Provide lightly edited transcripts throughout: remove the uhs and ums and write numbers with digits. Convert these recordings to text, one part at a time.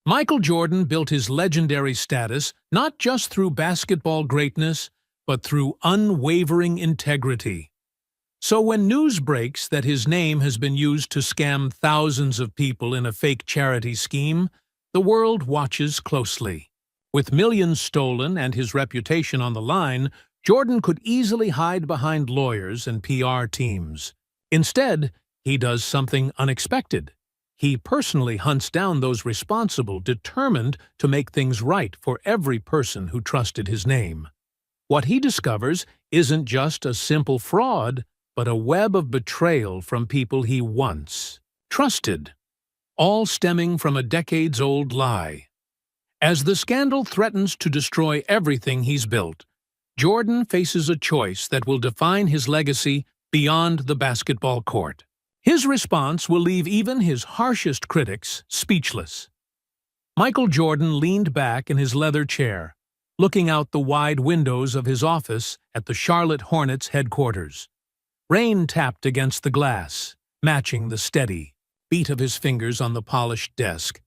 Michael Jordan built his legendary status not just through basketball greatness, but through unwavering integrity. So when news breaks that his name has been used to scam thousands of people in a fake charity scheme, the world watches closely. With millions stolen and his reputation on the line, Jordan could easily hide behind lawyers and PR teams. Instead, he does something unexpected. He personally hunts down those responsible, determined to make things right for every person who trusted his name. What he discovers isn't just a simple fraud, but a web of betrayal from people he once trusted, all stemming from a decades-old lie. As the scandal threatens to destroy everything he's built, Jordan faces a choice that will define his legacy beyond the basketball court. His response will leave even his harshest critics speechless. Michael Jordan leaned back in his leather chair, looking out the wide windows of his office at the Charlotte Hornets headquarters. Rain tapped against the glass, matching the steady beat of his fingers on the polished desk.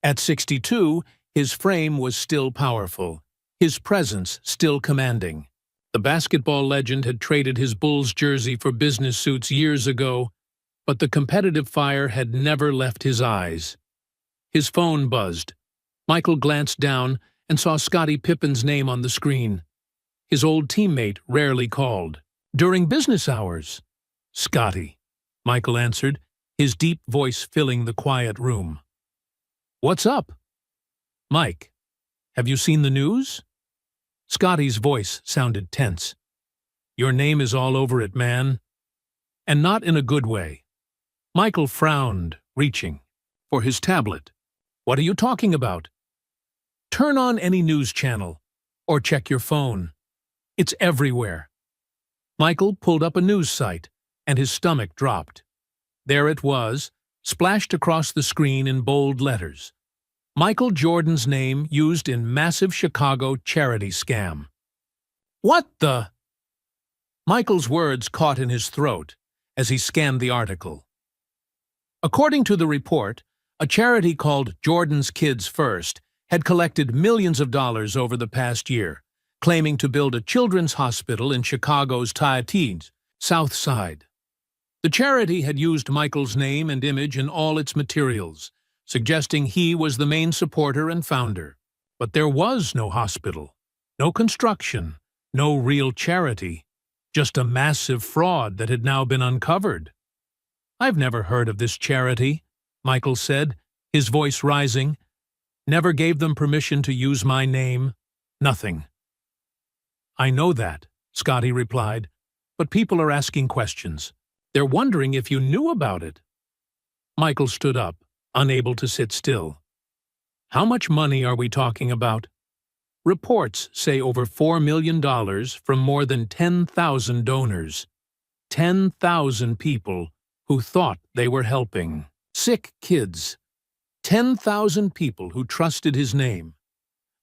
At 62, his frame was still powerful, his presence still commanding. The basketball legend had traded his Bulls jersey for business suits years ago, but the competitive fire had never left his eyes. His phone buzzed. Michael glanced down and saw Scottie Pippen's name on the screen. His old teammate rarely called. During business hours. "Scottie," Michael answered, his deep voice filling the quiet room. "What's up?" "Mike, have you seen the news?" Scottie's voice sounded tense. "Your name is all over it, man. And not in a good way." Michael frowned, reaching for his tablet. "What are you talking about?" "Turn on any news channel, or check your phone. It's everywhere." Michael pulled up a news site, and his stomach dropped. There it was, splashed across the screen in bold letters. Michael Jordan's name used in massive Chicago charity scam. "What the?" Michael's words caught in his throat as he scanned the article. According to the report, a charity called Jordan's Kids First had collected millions of dollars over the past year, claiming to build a children's hospital in Chicago's Tiananmen South Side. The charity had used Michael's name and image in all its materials, suggesting he was the main supporter and founder. But there was no hospital, no construction, no real charity, just a massive fraud that had now been uncovered. "I've never heard of this charity," Michael said, his voice rising. "Never gave them permission to use my name. Nothing." "I know that," Scottie replied, "but people are asking questions. They're wondering if you knew about it." Michael stood up, unable to sit still. "How much money are we talking about?" "Reports say over $4 million from more than 10,000 donors. 10,000 people who thought they were helping sick kids. 10,000 people who trusted his name.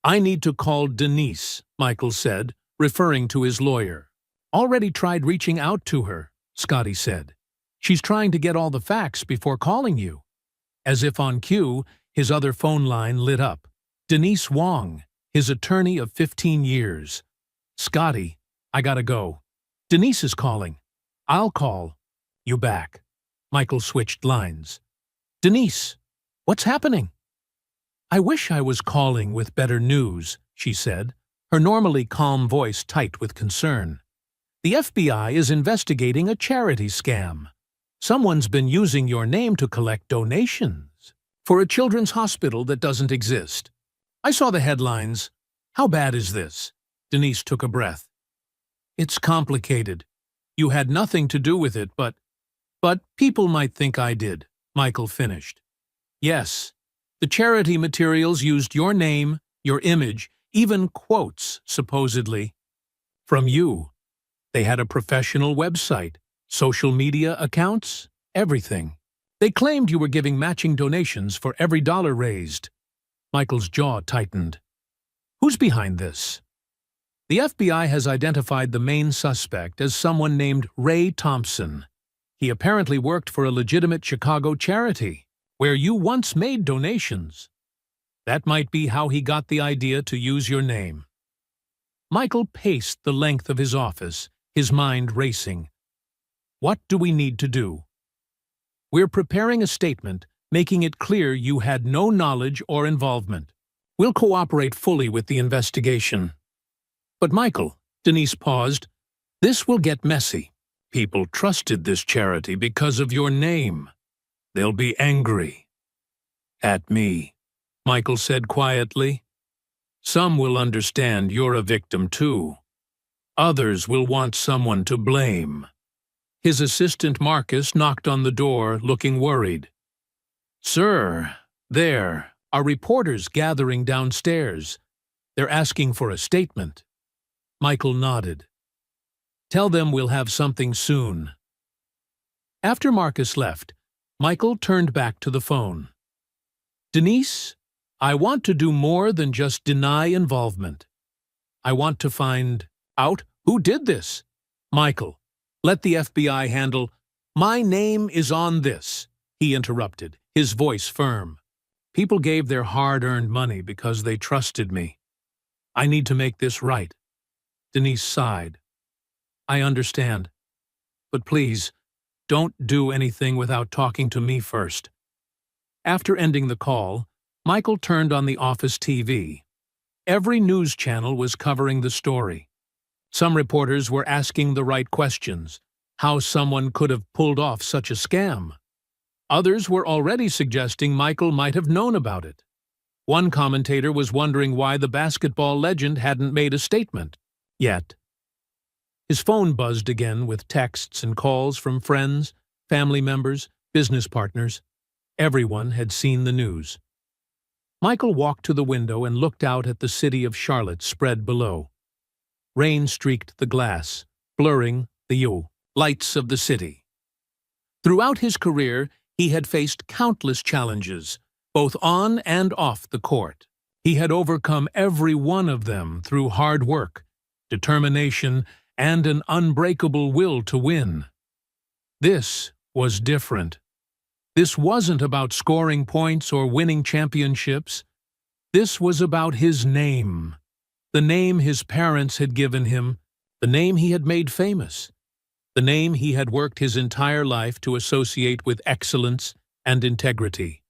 I need to call Denise," Michael said, referring to his lawyer. "Already tried reaching out to her," Scottie said. "She's trying to get all the facts before calling you." As if on cue, his other phone line lit up. Denise Wong, his attorney of 15 years. "Scottie, I gotta go. Denise is calling. I'll call you back." Michael switched lines. "Denise, what's happening?" "I wish I was calling with better news," she said, her normally calm voice tight with concern. "The FBI is investigating a charity scam. Someone's been using your name to collect donations for a children's hospital that doesn't exist. I saw the headlines. How bad is this?" Denise took a breath. "It's complicated. You had nothing to do with it, but people might think I did," Michael finished. "Yes, the charity materials used your name, your image, even quotes, supposedly, from you. They had a professional website, social media accounts, everything. They claimed you were giving matching donations for every dollar raised." Michael's jaw tightened. "Who's behind this?" "The FBI has identified the main suspect as someone named Ray Thompson. He apparently worked for a legitimate Chicago charity, where you once made donations." That might be how he got the idea to use your name. Michael paced the length of his office, his mind racing. What do we need to do? We're preparing a statement, making it clear you had no knowledge or involvement. We'll cooperate fully with the investigation. But Michael, Denise paused, this will get messy. People trusted this charity because of your name. They'll be angry. At me, Michael said quietly. Some will understand you're a victim too. Others will want someone to blame. His assistant Marcus knocked on the door, looking worried. Sir, there are reporters gathering downstairs. They're asking for a statement. Michael nodded. Tell them we'll have something soon. After Marcus left, Michael turned back to the phone. Denise, I want to do more than just deny involvement. I want to find out who did this. Michael, let the FBI handle. My name is on this, he interrupted, his voice firm. People gave their hard-earned money because they trusted me. I need to make this right. Denise sighed. I understand. But please, don't do anything without talking to me first. After ending the call, Michael turned on the office TV. Every news channel was covering the story. Some reporters were asking the right questions, how someone could have pulled off such a scam. Others were already suggesting Michael might have known about it. One commentator was wondering why the basketball legend hadn't made a statement yet. His phone buzzed again with texts and calls from friends, family members, business partners. Everyone had seen the news. Michael walked to the window and looked out at the city of Charlotte spread below. Rain streaked the glass, blurring the lights of the city. Throughout his career, he had faced countless challenges, both on and off the court. He had overcome every one of them through hard work, determination, and an unbreakable will to win. This was different. This wasn't about scoring points or winning championships. This was about his name, the name his parents had given him, the name he had made famous, the name he had worked his entire life to associate with excellence and integrity.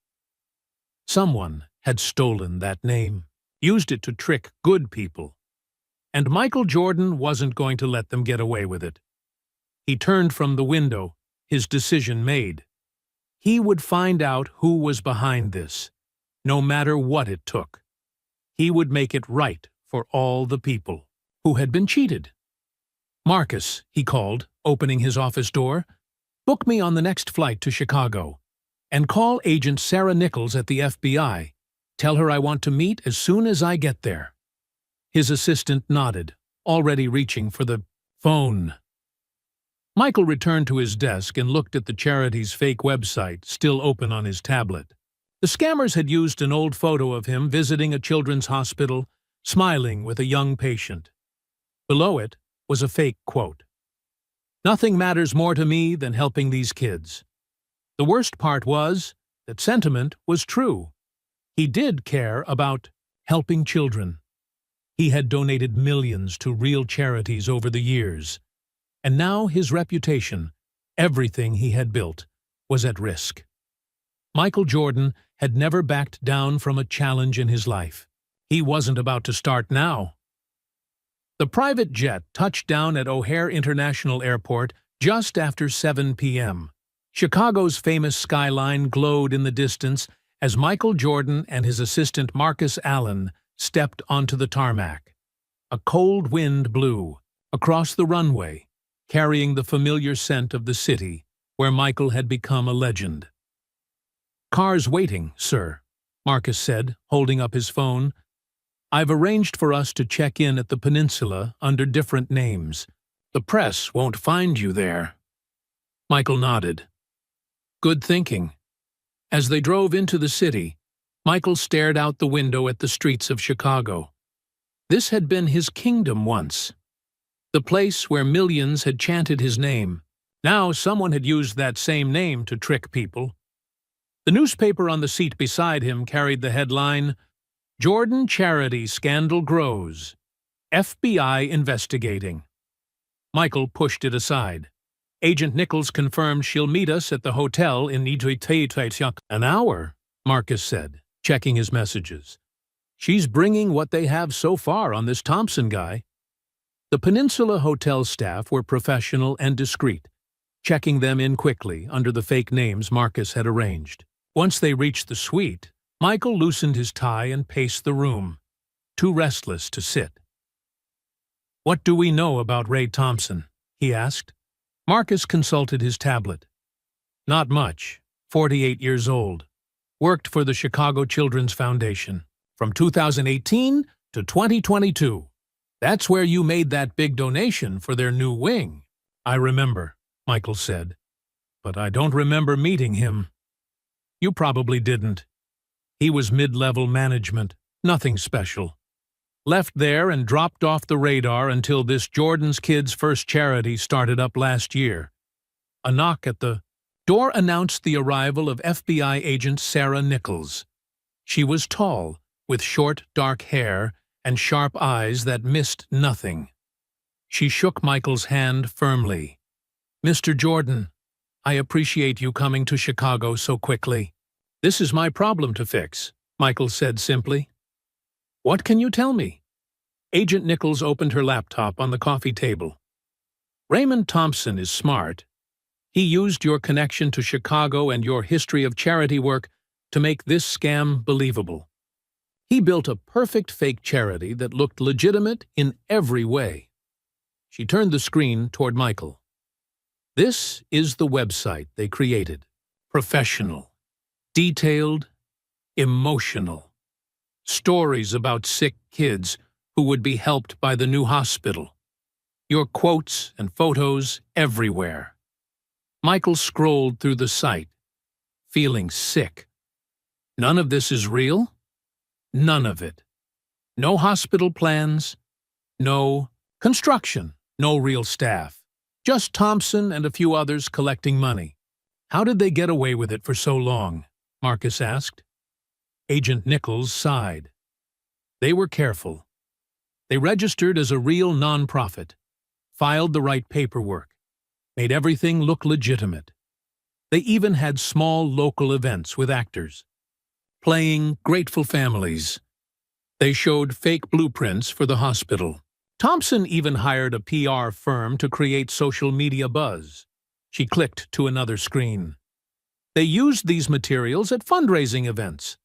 Someone had stolen that name, used it to trick good people. And Michael Jordan wasn't going to let them get away with it. He turned from the window, his decision made. He would find out who was behind this, no matter what it took. He would make it right for all the people who had been cheated. Marcus, he called, opening his office door, book me on the next flight to Chicago, and call Agent Sarah Nichols at the FBI. Tell her I want to meet as soon as I get there. His assistant nodded, already reaching for the phone. Michael returned to his desk and looked at the charity's fake website, still open on his tablet. The scammers had used an old photo of him visiting a children's hospital, smiling with a young patient. Below it was a fake quote. Nothing matters more to me than helping these kids. The worst part was that sentiment was true. He did care about helping children. He had donated millions to real charities over the years. And now his reputation, everything he had built, was at risk. Michael Jordan had never backed down from a challenge in his life. He wasn't about to start now. The private jet touched down at O'Hare International Airport just after 7 p.m. Chicago's famous skyline glowed in the distance as Michael Jordan and his assistant Marcus Allen stepped onto the tarmac. A cold wind blew across the runway, carrying the familiar scent of the city where Michael had become a legend. "Car's waiting, sir," Marcus said, holding up his phone. "I've arranged for us to check in at the peninsula under different names. The press won't find you there." Michael nodded. "Good thinking." As they drove into the city, Michael stared out the window at the streets of Chicago. This had been his kingdom once. The place where millions had chanted his name. Now someone had used that same name to trick people. The newspaper on the seat beside him carried the headline, Jordan charity scandal grows. FBI investigating. Michael pushed it aside. Agent Nichols confirmed she'll meet us at the hotel in an hour, Marcus said, checking his messages. She's bringing what they have so far on this Thompson guy. The Peninsula Hotel staff were professional and discreet, checking them in quickly under the fake names Marcus had arranged. Once they reached the suite, Michael loosened his tie and paced the room, too restless to sit. "What do we know about Ray Thompson?" he asked. Marcus consulted his tablet. "Not much. 48 years old. Worked for the Chicago Children's Foundation. From 2018 to 2022. That's where you made that big donation for their new wing." "I remember," Michael said. "But I don't remember meeting him." "You probably didn't. He was mid-level management, nothing special. Left there and dropped off the radar until this Jordan's Kids First charity started up last year." A knock at the door announced the arrival of FBI agent Sarah Nichols. She was tall, with short, dark hair and sharp eyes that missed nothing. She shook Michael's hand firmly. "Mr. Jordan, I appreciate you coming to Chicago so quickly." "This is my problem to fix," Michael said simply. "What can you tell me?" Agent Nichols opened her laptop on the coffee table. "Raymond Thompson is smart. He used your connection to Chicago and your history of charity work to make this scam believable. He built a perfect fake charity that looked legitimate in every way." She turned the screen toward Michael. "This is the website they created. Professional, detailed, emotional. Stories about sick kids who would be helped by the new hospital. Your quotes and photos everywhere." Michael scrolled through the site, feeling sick. None of this is real? None of it. No hospital plans, no construction, no real staff. Just Thompson and a few others collecting money. "How did they get away with it for so long?" Marcus asked. Agent Nichols sighed. "They were careful. They registered as a real nonprofit, filed the right paperwork, made everything look legitimate. They even had small local events with actors, playing grateful families. They showed fake blueprints for the hospital. Thompson even hired a PR firm to create social media buzz." She clicked to another screen. "They used these materials at fundraising events."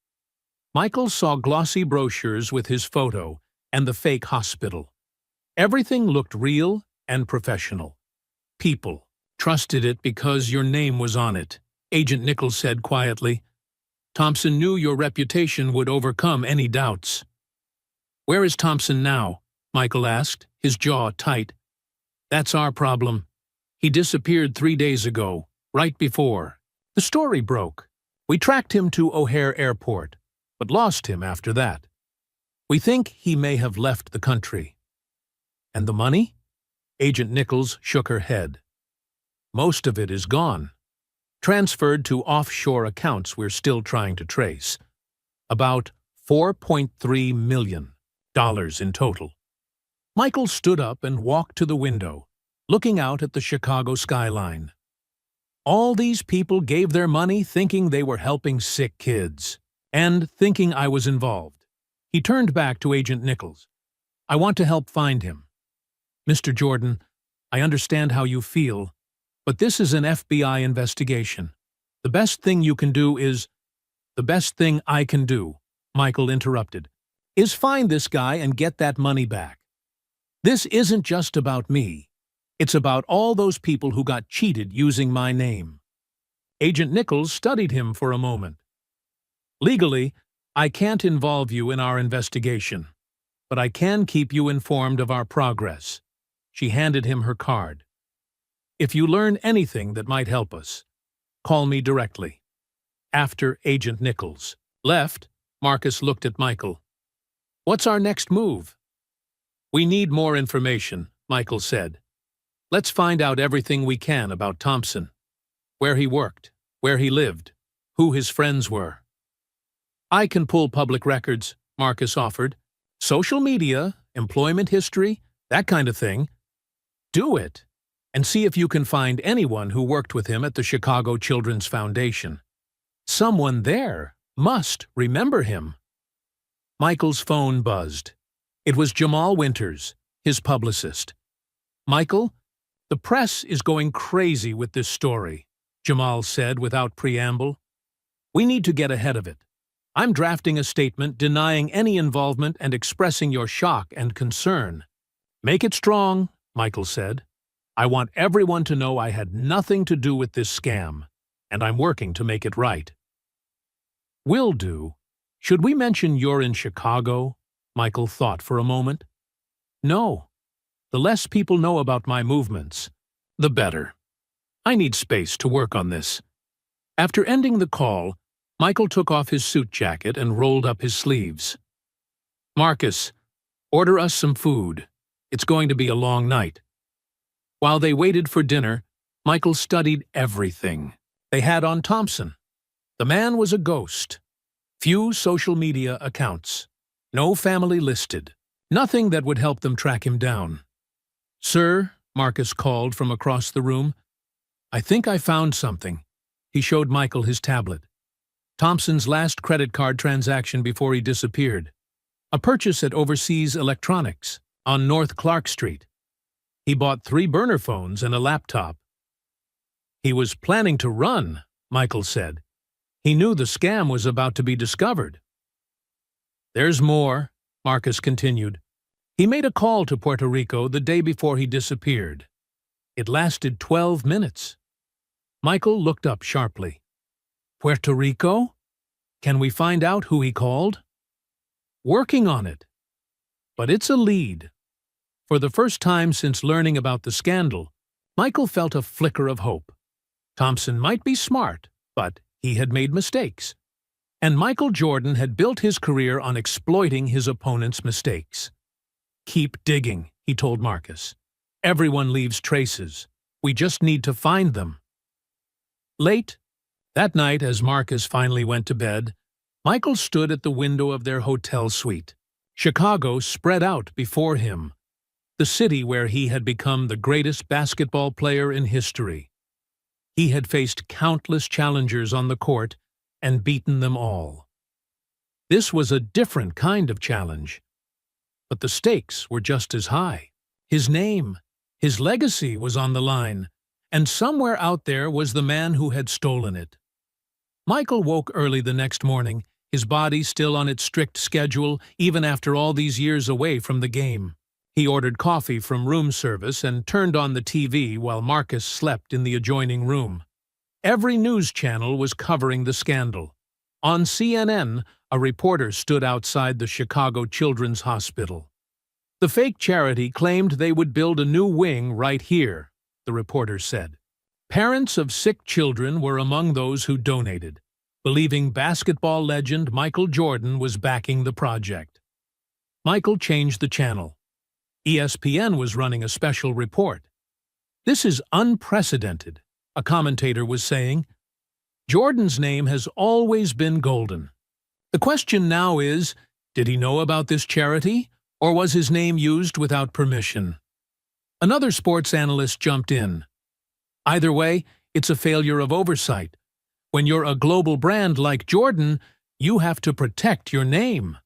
Michael saw glossy brochures with his photo and the fake hospital. Everything looked real and professional. "People trusted it because your name was on it," Agent Nichols said quietly. "Thompson knew your reputation would overcome any doubts." "Where is Thompson now?" Michael asked, his jaw tight. "That's our problem. He disappeared 3 days ago, right before the story broke. We tracked him to O'Hare Airport, but lost him after that. We think he may have left the country." "And the money?" Agent Nichols shook her head. "Most of it is gone. Transferred to offshore accounts we're still trying to trace. About $4.3 million in total." Michael stood up and walked to the window, looking out at the Chicago skyline. "All these people gave their money thinking they were helping sick kids, and thinking I was involved." He turned back to Agent Nichols. "I want to help find him. Mr. Jordan, I understand how you feel, but this is an FBI investigation. The best thing you can do is—" "The best thing I can do," Michael interrupted, "is find this guy and get that money back. This isn't just about me. It's about all those people who got cheated using my name." Agent Nichols studied him for a moment. "Legally, I can't involve you in our investigation, but I can keep you informed of our progress." She handed him her card. "If you learn anything that might help us, call me directly." After Agent Nichols left, Marcus looked at Michael. "What's our next move?" "We need more information," Michael said. "Let's find out everything we can about Thompson. Where he worked, where he lived, who his friends were." "I can pull public records," Marcus offered. Social media, employment history, that kind of thing. Do it, and see if you can find anyone who worked with him at the Chicago Children's Foundation. Someone there must remember him. Michael's phone buzzed. It was Jamal Winters, his publicist. Michael, the press is going crazy with this story, Jamal said without preamble. We need to get ahead of it. I'm drafting a statement denying any involvement and expressing your shock and concern. Make it strong, Michael said. I want everyone to know I had nothing to do with this scam, and I'm working to make it right. Will do. Should we mention you're in Chicago? Michael thought for a moment. No. The less people know about my movements, the better. I need space to work on this. After ending the call, Michael took off his suit jacket and rolled up his sleeves. Marcus, order us some food. It's going to be a long night. While they waited for dinner, Michael studied everything they had on Thompson. The man was a ghost. Few social media accounts. No family listed. Nothing that would help them track him down. Sir, Marcus called from across the room. I think I found something. He showed Michael his tablet. Thompson's last credit card transaction before he disappeared. A purchase at Overseas Electronics on North Clark Street. He bought 3 burner phones and a laptop. He was planning to run, Michael said. He knew the scam was about to be discovered. There's more, Marcus continued. He made a call to Puerto Rico the day before he disappeared. It lasted 12 minutes. Michael looked up sharply. Puerto Rico? Can we find out who he called? Working on it. But it's a lead. For the first time since learning about the scandal, Michael felt a flicker of hope. Thompson might be smart, but he had made mistakes. And Michael Jordan had built his career on exploiting his opponent's mistakes. Keep digging, he told Marcus. Everyone leaves traces. We just need to find them. Late that night, as Marcus finally went to bed, Michael stood at the window of their hotel suite. Chicago spread out before him, the city where he had become the greatest basketball player in history. He had faced countless challengers on the court and beaten them all. This was a different kind of challenge, but the stakes were just as high. His name, his legacy was on the line, and somewhere out there was the man who had stolen it. Michael woke early the next morning, his body still on its strict schedule even after all these years away from the game. He ordered coffee from room service and turned on the TV while Marcus slept in the adjoining room. Every news channel was covering the scandal. On CNN, a reporter stood outside the Chicago Children's Hospital. The fake charity claimed they would build a new wing right here, the reporter said. Parents of sick children were among those who donated, believing basketball legend Michael Jordan was backing the project. Michael changed the channel. ESPN was running a special report. This is unprecedented, a commentator was saying. Jordan's name has always been golden. The question now is, did he know about this charity, or was his name used without permission? Another sports analyst jumped in. Either way, it's a failure of oversight. When you're a global brand like Jordan, you have to protect your name.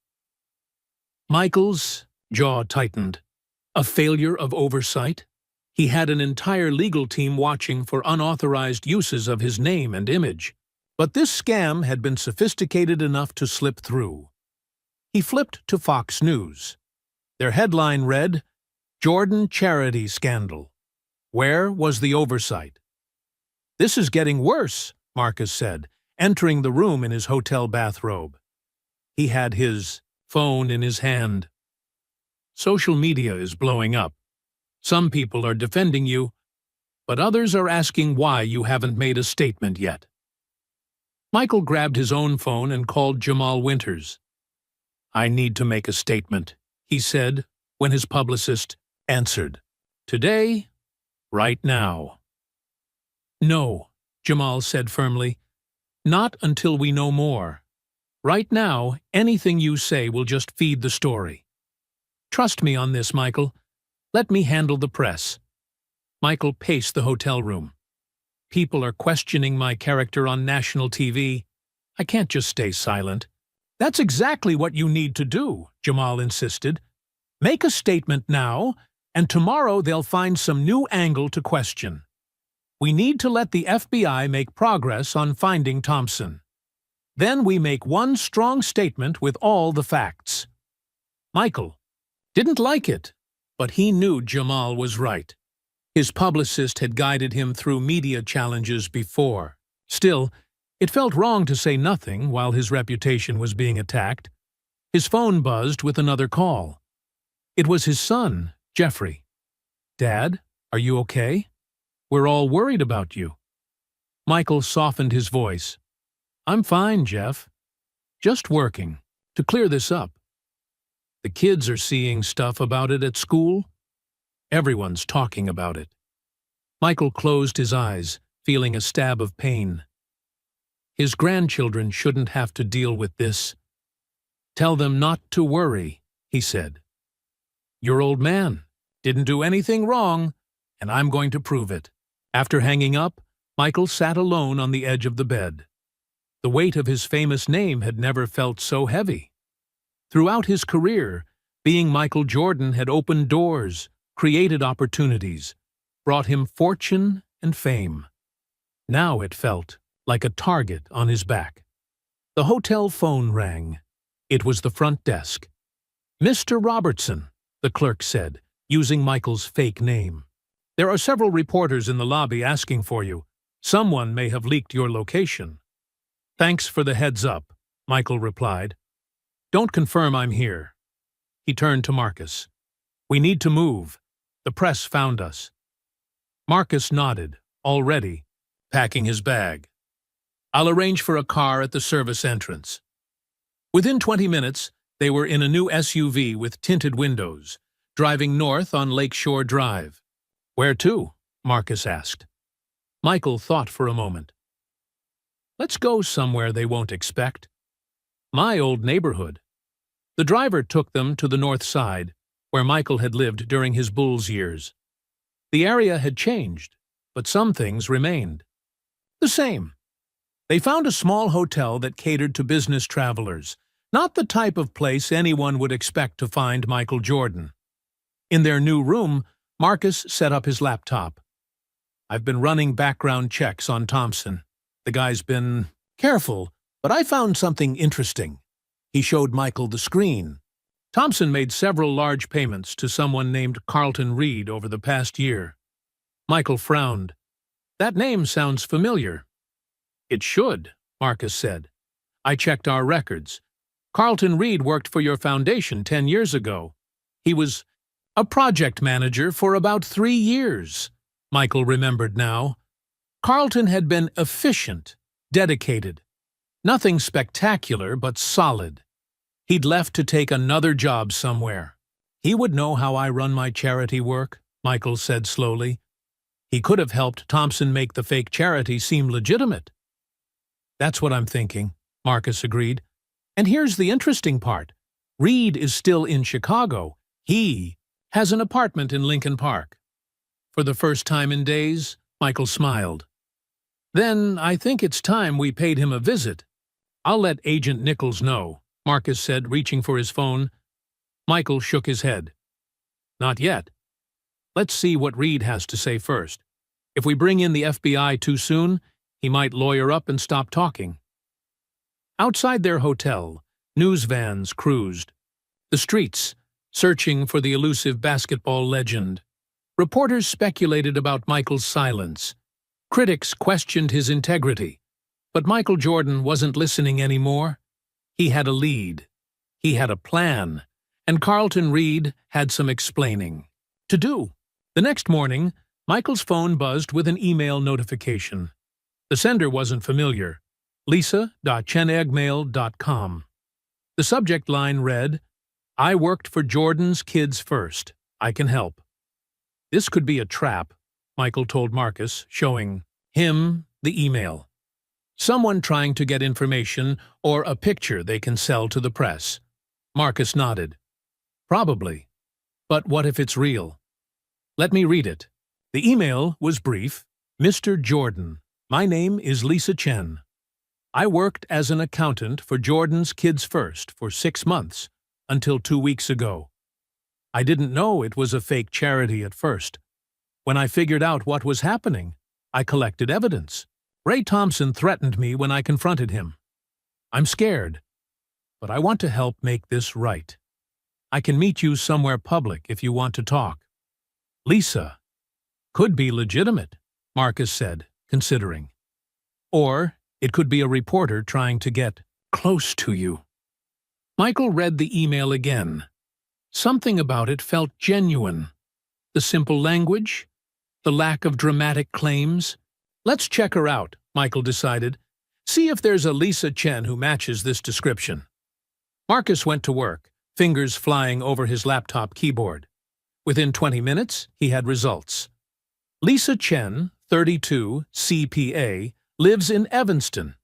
Michael's jaw tightened. A failure of oversight? He had an entire legal team watching for unauthorized uses of his name and image. But this scam had been sophisticated enough to slip through. He flipped to Fox News. Their headline read, Jordan Charity Scandal. Where was the oversight? This is getting worse, Marcus said, entering the room in his hotel bathrobe. He had his phone in his hand. Social media is blowing up. Some people are defending you, but others are asking why you haven't made a statement yet. Michael grabbed his own phone and called Jamal Winters. I need to make a statement, he said when his publicist answered. Today, right now. No, Jamal said firmly. Not until we know more. Right now, anything you say will just feed the story. Trust me on this, Michael. Let me handle the press. Michael paced the hotel room. People are questioning my character on national TV. I can't just stay silent. That's exactly what you need to do, Jamal insisted. Make a statement now, and tomorrow they'll find some new angle to question. We need to let the FBI make progress on finding Thompson. Then we make one strong statement with all the facts. Michael didn't like it, but he knew Jamal was right. His publicist had guided him through media challenges before. Still, it felt wrong to say nothing while his reputation was being attacked. His phone buzzed with another call. It was his son, Jeffrey. "Dad, are you okay? We're all worried about you." Michael softened his voice. "I'm fine, Jeff. Just working to clear this up. The kids are seeing stuff about it at school. Everyone's talking about it." Michael closed his eyes, feeling a stab of pain. His grandchildren shouldn't have to deal with this. "Tell them not to worry," he said. "Your old man didn't do anything wrong, and I'm going to prove it." After hanging up, Michael sat alone on the edge of the bed. The weight of his famous name had never felt so heavy. Throughout his career, being Michael Jordan had opened doors, created opportunities, brought him fortune and fame. Now it felt like a target on his back. The hotel phone rang. It was the front desk. "Mr. Robertson," the clerk said, using Michael's fake name. "There are several reporters in the lobby asking for you. Someone may have leaked your location." "Thanks for the heads up," Michael replied. "Don't confirm I'm here." He turned to Marcus. "We need to move. The press found us." Marcus nodded, already packing his bag. "I'll arrange for a car at the service entrance." Within 20 minutes, they were in a new SUV with tinted windows, driving north on Lakeshore Drive. "Where to?" Marcus asked. Michael thought for a moment. "Let's go somewhere they won't expect. My old neighborhood." The driver took them to the north side, where Michael had lived during his Bulls years. The area had changed, but some things remained the same. They found a small hotel that catered to business travelers, not the type of place anyone would expect to find Michael Jordan. In their new room, Marcus set up his laptop. "I've been running background checks on Thompson. The guy's been careful, but I found something interesting." He showed Michael the screen. Thompson made several large payments to someone named Carlton Reed over the past year. Michael frowned. "That name sounds familiar." "It should," Marcus said. "I checked our records. Carlton Reed worked for your foundation 10 years ago. He was a project manager for about 3 years." Michael remembered now. Carlton had been efficient, dedicated. Nothing spectacular, but solid. He'd left to take another job somewhere. "He would know how I run my charity work," Michael said slowly. "He could have helped Thompson make the fake charity seem legitimate." "That's what I'm thinking," Marcus agreed. "And here's the interesting part. Reed is still in Chicago. He has an apartment in Lincoln Park." For the first time in days, Michael smiled. "Then I think it's time we paid him a visit." "I'll let Agent Nichols know," Marcus said, reaching for his phone. Michael shook his head. "Not yet. Let's see what Reed has to say first. If we bring in the FBI too soon, he might lawyer up and stop talking." Outside their hotel, news vans cruised. The streets, searching for the elusive basketball legend. Reporters speculated about Michael's silence. Critics questioned his integrity. But Michael Jordan wasn't listening anymore. He had a lead. He had a plan. And Carlton Reed had some explaining to do. The next morning, Michael's phone buzzed with an email notification. The sender wasn't familiar. lisa.chenegmail.com. The subject line read, "I worked for Jordan's Kids First. I can help." This could be a trap, Michael told Marcus, showing him the email. Someone trying to get information or a picture they can sell to the press. Marcus nodded. Probably. But what if it's real? Let me read it. The email was brief. Mr. Jordan, my name is Lisa Chen. I worked as an accountant for Jordan's Kids First for 6 months, until 2 weeks ago. I didn't know it was a fake charity at first. When I figured out what was happening, I collected evidence. Ray Thompson threatened me when I confronted him. I'm scared, but I want to help make this right. I can meet you somewhere public if you want to talk. Lisa. Could be legitimate, Marcus said, considering. Or it could be a reporter trying to get close to you. Michael read the email again. Something about it felt genuine. The simple language, the lack of dramatic claims. Let's check her out, Michael decided. See if there's a Lisa Chen who matches this description. Marcus went to work, fingers flying over his laptop keyboard. Within 20 minutes, he had results. Lisa Chen, 32, CPA, lives in Evanston.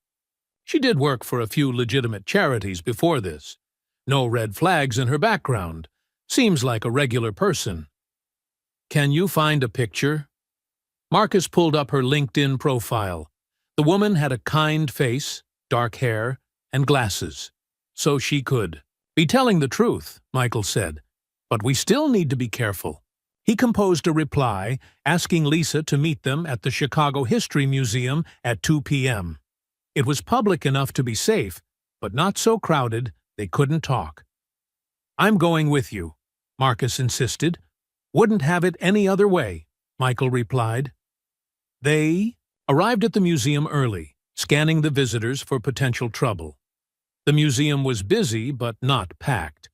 She did work for a few legitimate charities before this. No red flags in her background. Seems like a regular person. Can you find a picture? Marcus pulled up her LinkedIn profile. The woman had a kind face, dark hair, and glasses. So she could be telling the truth, Michael said. But we still need to be careful. He composed a reply asking Lisa to meet them at the Chicago History Museum at 2 p.m. It was public enough to be safe, but not so crowded they couldn't talk. I'm going with you, Marcus insisted. Wouldn't have it any other way, Michael replied. They arrived at the museum early, scanning the visitors for potential trouble. The museum was busy but not packed.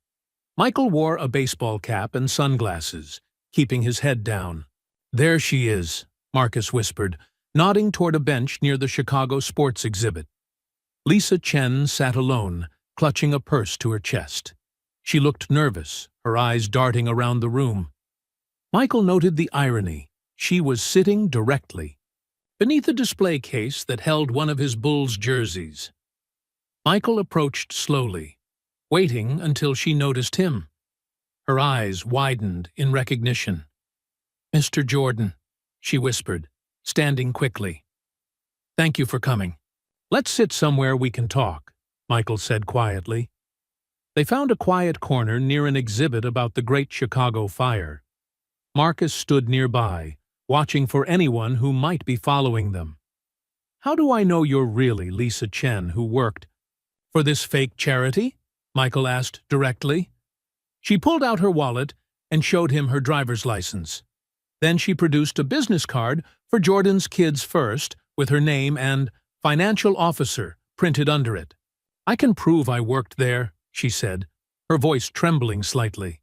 Michael wore a baseball cap and sunglasses, keeping his head down. There she is, Marcus whispered, nodding toward a bench near the Chicago sports exhibit. Lisa Chen sat alone, clutching a purse to her chest. She looked nervous, her eyes darting around the room. Michael noted the irony. She was sitting directly beneath a display case that held one of his Bulls jerseys. Michael approached slowly, waiting until she noticed him. Her eyes widened in recognition. Mr. Jordan, she whispered, standing quickly. Thank you for coming. Let's sit somewhere we can talk, Michael said quietly. They found a quiet corner near an exhibit about the Great Chicago Fire. Marcus stood nearby, watching for anyone who might be following them. How do I know you're really Lisa Chen who worked for this fake charity? Michael asked directly. She pulled out her wallet and showed him her driver's license. Then she produced a business card for Jordan's Kids First with her name and financial officer printed under it. I can prove I worked there, she said, her voice trembling slightly.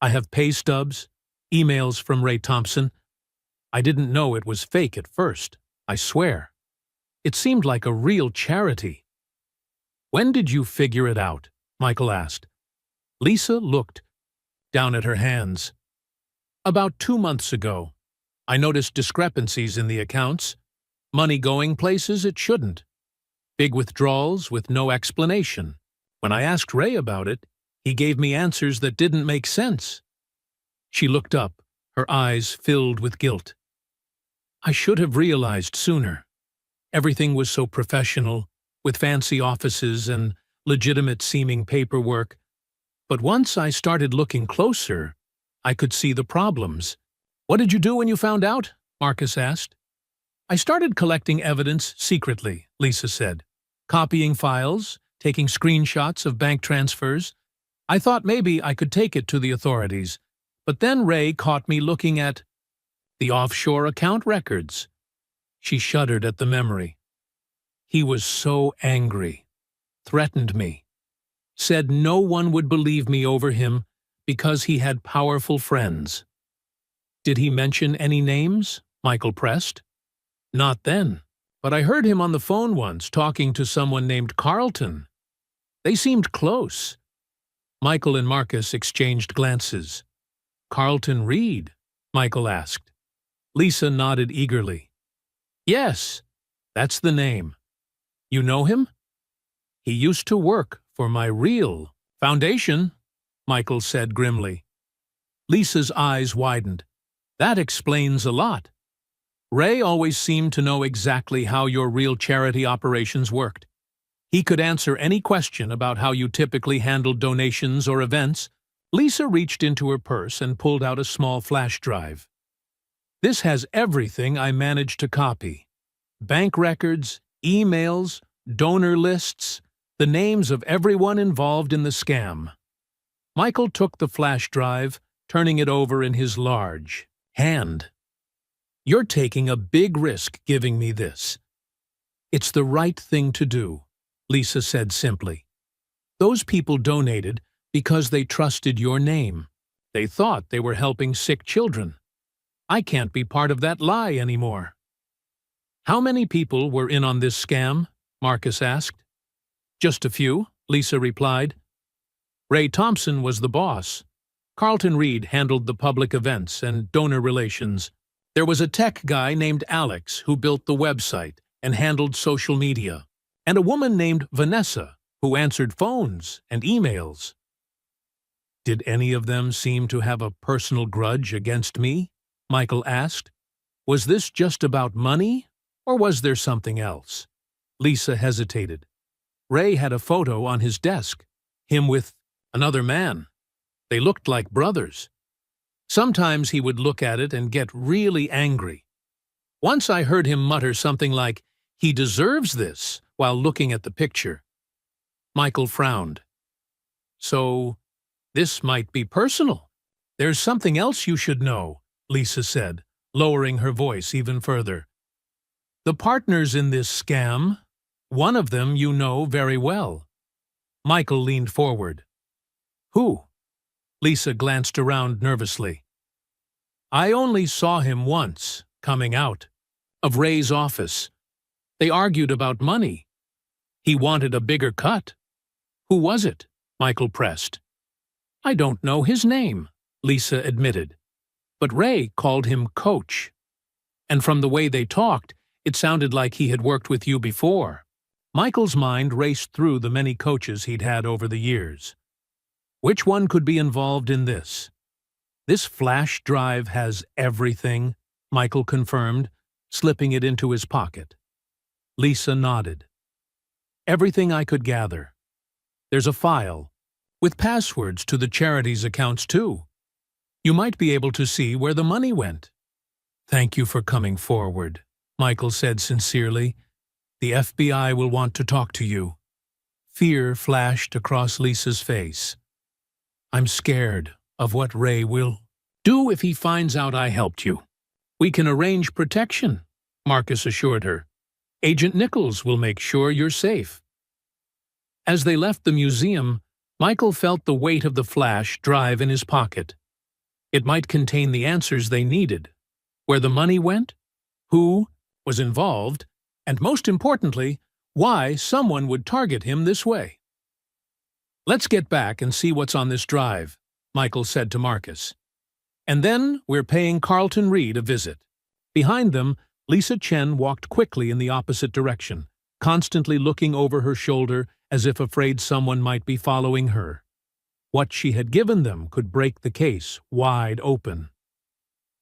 I have pay stubs, emails from Ray Thompson. I didn't know it was fake at first, I swear. It seemed like a real charity. When did you figure it out? Michael asked. Lisa looked down at her hands. About 2 months ago. I noticed discrepancies in the accounts. Money going places it shouldn't. Big withdrawals with no explanation. When I asked Ray about it, he gave me answers that didn't make sense. She looked up, her eyes filled with guilt. I should have realized sooner. Everything was so professional, with fancy offices and legitimate-seeming paperwork. But once I started looking closer, I could see the problems. What did you do when you found out? Marcus asked. I started collecting evidence secretly, Lisa said. Copying files, taking screenshots of bank transfers. I thought maybe I could take it to the authorities. But then Ray caught me looking at the offshore account records. She shuddered at the memory. He was so angry, threatened me, said no one would believe me over him because he had powerful friends. Did he mention any names? Michael pressed. Not then, but I heard him on the phone once talking to someone named Carlton. They seemed close. Michael and Marcus exchanged glances. Carlton Reed? Michael asked. Lisa nodded eagerly. Yes, that's the name. You know him? He used to work for my real foundation, Michael said grimly. Lisa's eyes widened. That explains a lot. Ray always seemed to know exactly how your real charity operations worked. He could answer any question about how you typically handled donations or events. Lisa reached into her purse and pulled out a small flash drive. This has everything I managed to copy. Bank records, emails, donor lists, the names of everyone involved in the scam. Michael took the flash drive, turning it over in his large hand. You're taking a big risk giving me this. It's the right thing to do, Lisa said simply. Those people donated because they trusted your name. They thought they were helping sick children. I can't be part of that lie anymore. How many people were in on this scam? Marcus asked. Just a few, Lisa replied. Ray Thompson was the boss. Carlton Reed handled the public events and donor relations. There was a tech guy named Alex who built the website and handled social media, and a woman named Vanessa who answered phones and emails. Did any of them seem to have a personal grudge against me? Michael asked. Was this just about money, or was there something else? Lisa hesitated. Ray had a photo on his desk, him with another man. They looked like brothers. Sometimes he would look at it and get really angry. Once I heard him mutter something like, "He deserves this," while looking at the picture. Michael frowned. So, this might be personal. There's something else you should know, Lisa said, lowering her voice even further. The partners in this scam, one of them you know very well. Michael leaned forward. Who? Lisa glanced around nervously. I only saw him once, coming out of Ray's office. They argued about money. He wanted a bigger cut. Who was it? Michael pressed. I don't know his name, Lisa admitted. But Ray called him Coach. And from the way they talked, it sounded like he had worked with you before. Michael's mind raced through the many coaches he'd had over the years. Which one could be involved in this? This flash drive has everything, Michael confirmed, slipping it into his pocket. Lisa nodded. Everything I could gather. There's a file, with passwords to the charity's accounts too. You might be able to see where the money went. Thank you for coming forward, Michael said sincerely. The FBI will want to talk to you. Fear flashed across Lisa's face. I'm scared of what Ray will do if he finds out I helped you. We can arrange protection, Marcus assured her. Agent Nichols will make sure you're safe. As they left the museum, Michael felt the weight of the flash drive in his pocket. It might contain the answers they needed. Where the money went, who was involved, and most importantly, why someone would target him this way. Let's get back and see what's on this drive, Michael said to Marcus. And then we're paying Carlton Reed a visit. Behind them, Lisa Chen walked quickly in the opposite direction, constantly looking over her shoulder as if afraid someone might be following her. What she had given them could break the case wide open.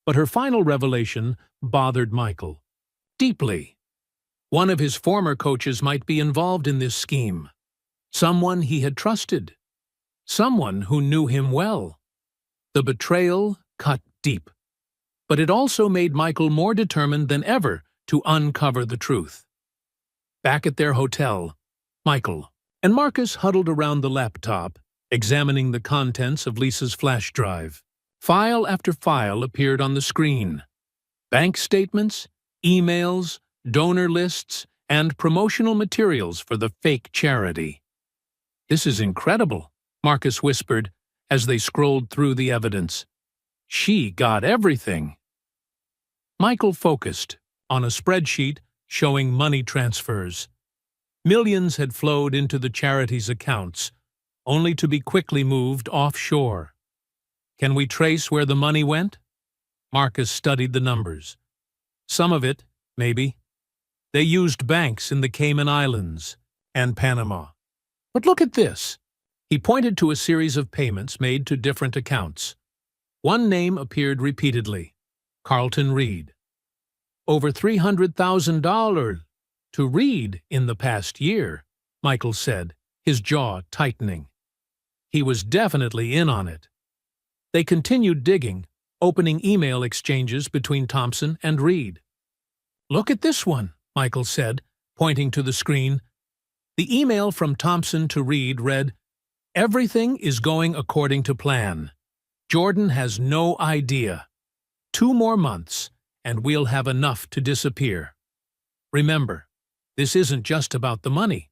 But her final revelation bothered Michael deeply. One of his former coaches might be involved in this scheme. Someone he had trusted. Someone who knew him well. The betrayal cut deep. But it also made Michael more determined than ever to uncover the truth. Back at their hotel, Michael and Marcus huddled around the laptop, examining the contents of Lisa's flash drive. File after file appeared on the screen. Bank statements, emails, donor lists, and promotional materials for the fake charity. This is incredible, Marcus whispered as they scrolled through the evidence. She got everything. Michael focused on a spreadsheet showing money transfers. Millions had flowed into the charity's accounts, only to be quickly moved offshore. Can we trace where the money went? Marcus studied the numbers. Some of it, maybe. They used banks in the Cayman Islands and Panama. But look at this. He pointed to a series of payments made to different accounts. One name appeared repeatedly: Carlton Reed. Over $300,000 to Reed in the past year, Michael said, his jaw tightening. He was definitely in on it. They continued digging, opening email exchanges between Thompson and Reed. "Look at this one," Michael said, pointing to the screen. The email from Thompson to Reed read, "Everything is going according to plan. Jordan has no idea. 2 more months, and we'll have enough to disappear. Remember, this isn't just about the money."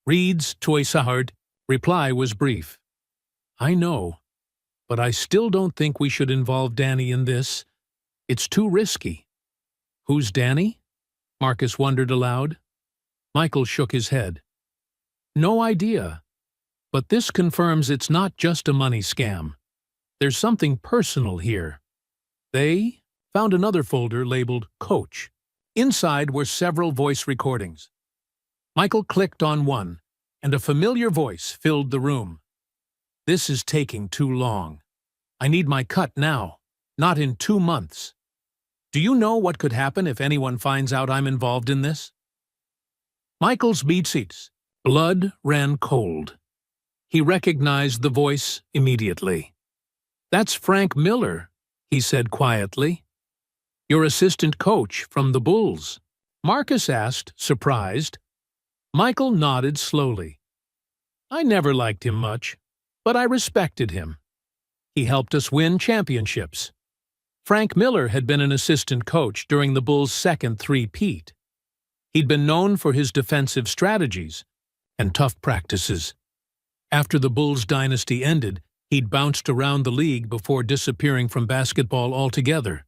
Reed's Toysahard reply was brief. "I know, but I still don't think we should involve Danny in this. It's too risky." "Who's Danny?" Marcus wondered aloud. Michael shook his head. "No idea. But this confirms it's not just a money scam. There's something personal here." They found another folder labeled Coach. Inside were several voice recordings. Michael clicked on one, and a familiar voice filled the room. "This is taking too long. I need my cut now, not in 2 months. Do you know what could happen if anyone finds out I'm involved in this?" Michael's beatsits. Blood ran cold. He recognized the voice immediately. "That's Frank Miller," he said quietly. "Your assistant coach from the Bulls." Marcus asked, surprised. Michael nodded slowly. "I never liked him much, but I respected him. He helped us win championships." Frank Miller had been an assistant coach during the Bulls' second three-peat. He'd been known for his defensive strategies and tough practices. After the Bulls' dynasty ended, he'd bounced around the league before disappearing from basketball altogether.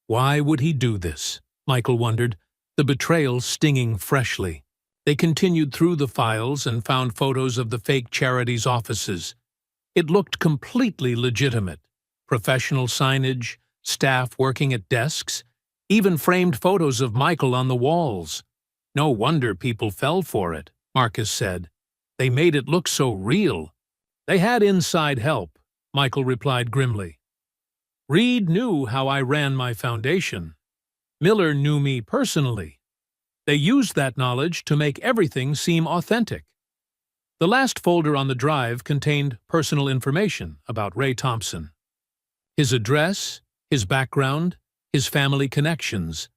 Why would he do this? Michael wondered, the betrayal stinging freshly. They continued through the files and found photos of the fake charity's offices. It looked completely legitimate. Professional signage, staff working at desks, even framed photos of Michael on the walls. "No wonder people fell for it," Marcus said. "They made it look so real." "They had inside help," Michael replied grimly. "Reed knew how I ran my foundation. Miller knew me personally. They used that knowledge to make everything seem authentic." The last folder on the drive contained personal information about Ray Thompson. His address, his background, his family connections.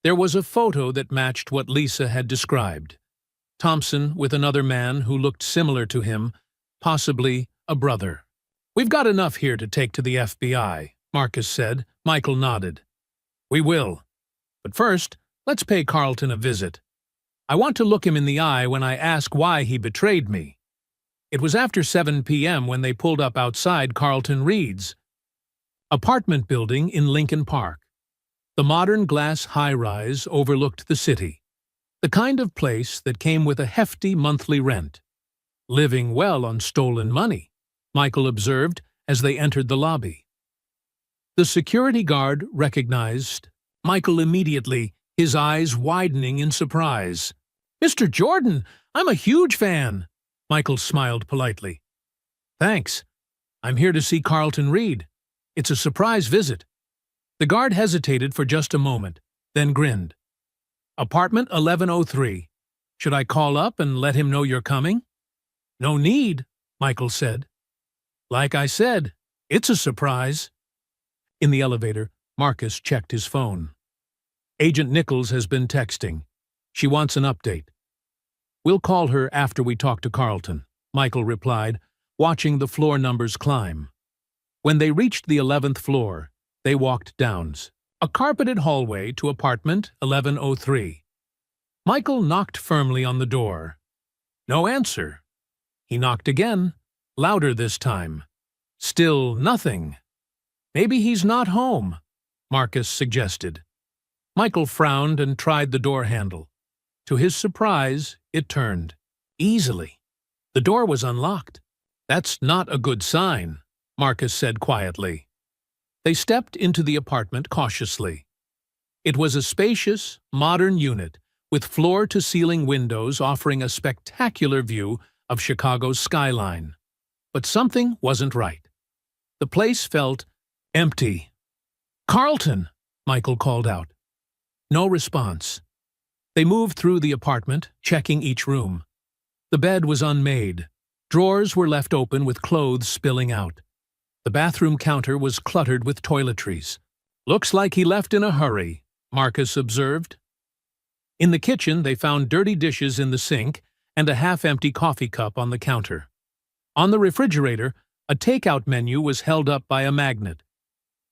There was a photo that matched what Lisa had described. Thompson with another man who looked similar to him, possibly a brother. "We've got enough here to take to the FBI," Marcus said. Michael nodded. "We will. But first, let's pay Carlton a visit. I want to look him in the eye when I ask why he betrayed me." It was after 7 p.m. when they pulled up outside Carlton Reed's apartment building in Lincoln Park. The modern glass high-rise overlooked the city, the kind of place that came with a hefty monthly rent. "Living well on stolen money," Michael observed as they entered the lobby. The security guard recognized Michael immediately, his eyes widening in surprise. "Mr. Jordan, I'm a huge fan," Michael smiled politely. "Thanks. I'm here to see Carlton Reed. It's a surprise visit." The guard hesitated for just a moment, then grinned. "Apartment 1103. Should I call up and let him know you're coming?" "No need," Michael said. "Like I said, it's a surprise." In the elevator, Marcus checked his phone. "Agent Nichols has been texting. She wants an update." "We'll call her after we talk to Carlton," Michael replied, watching the floor numbers climb. When they reached the 11th floor, they walked down a carpeted hallway to apartment 1103. Michael knocked firmly on the door. No answer. He knocked again, louder this time. Still nothing. "Maybe he's not home," Marcus suggested. Michael frowned and tried the door handle. To his surprise, it turned. Easily. The door was unlocked. "That's not a good sign," Marcus said quietly. They stepped into the apartment cautiously. It was a spacious, modern unit with floor-to-ceiling windows offering a spectacular view of Chicago's skyline. But something wasn't right. The place felt empty. "Carlton!" Michael called out. No response. They moved through the apartment, checking each room. The bed was unmade. Drawers were left open with clothes spilling out. The bathroom counter was cluttered with toiletries. "Looks like he left in a hurry," Marcus observed. In the kitchen, they found dirty dishes in the sink and a half-empty coffee cup on the counter. On the refrigerator, a takeout menu was held up by a magnet.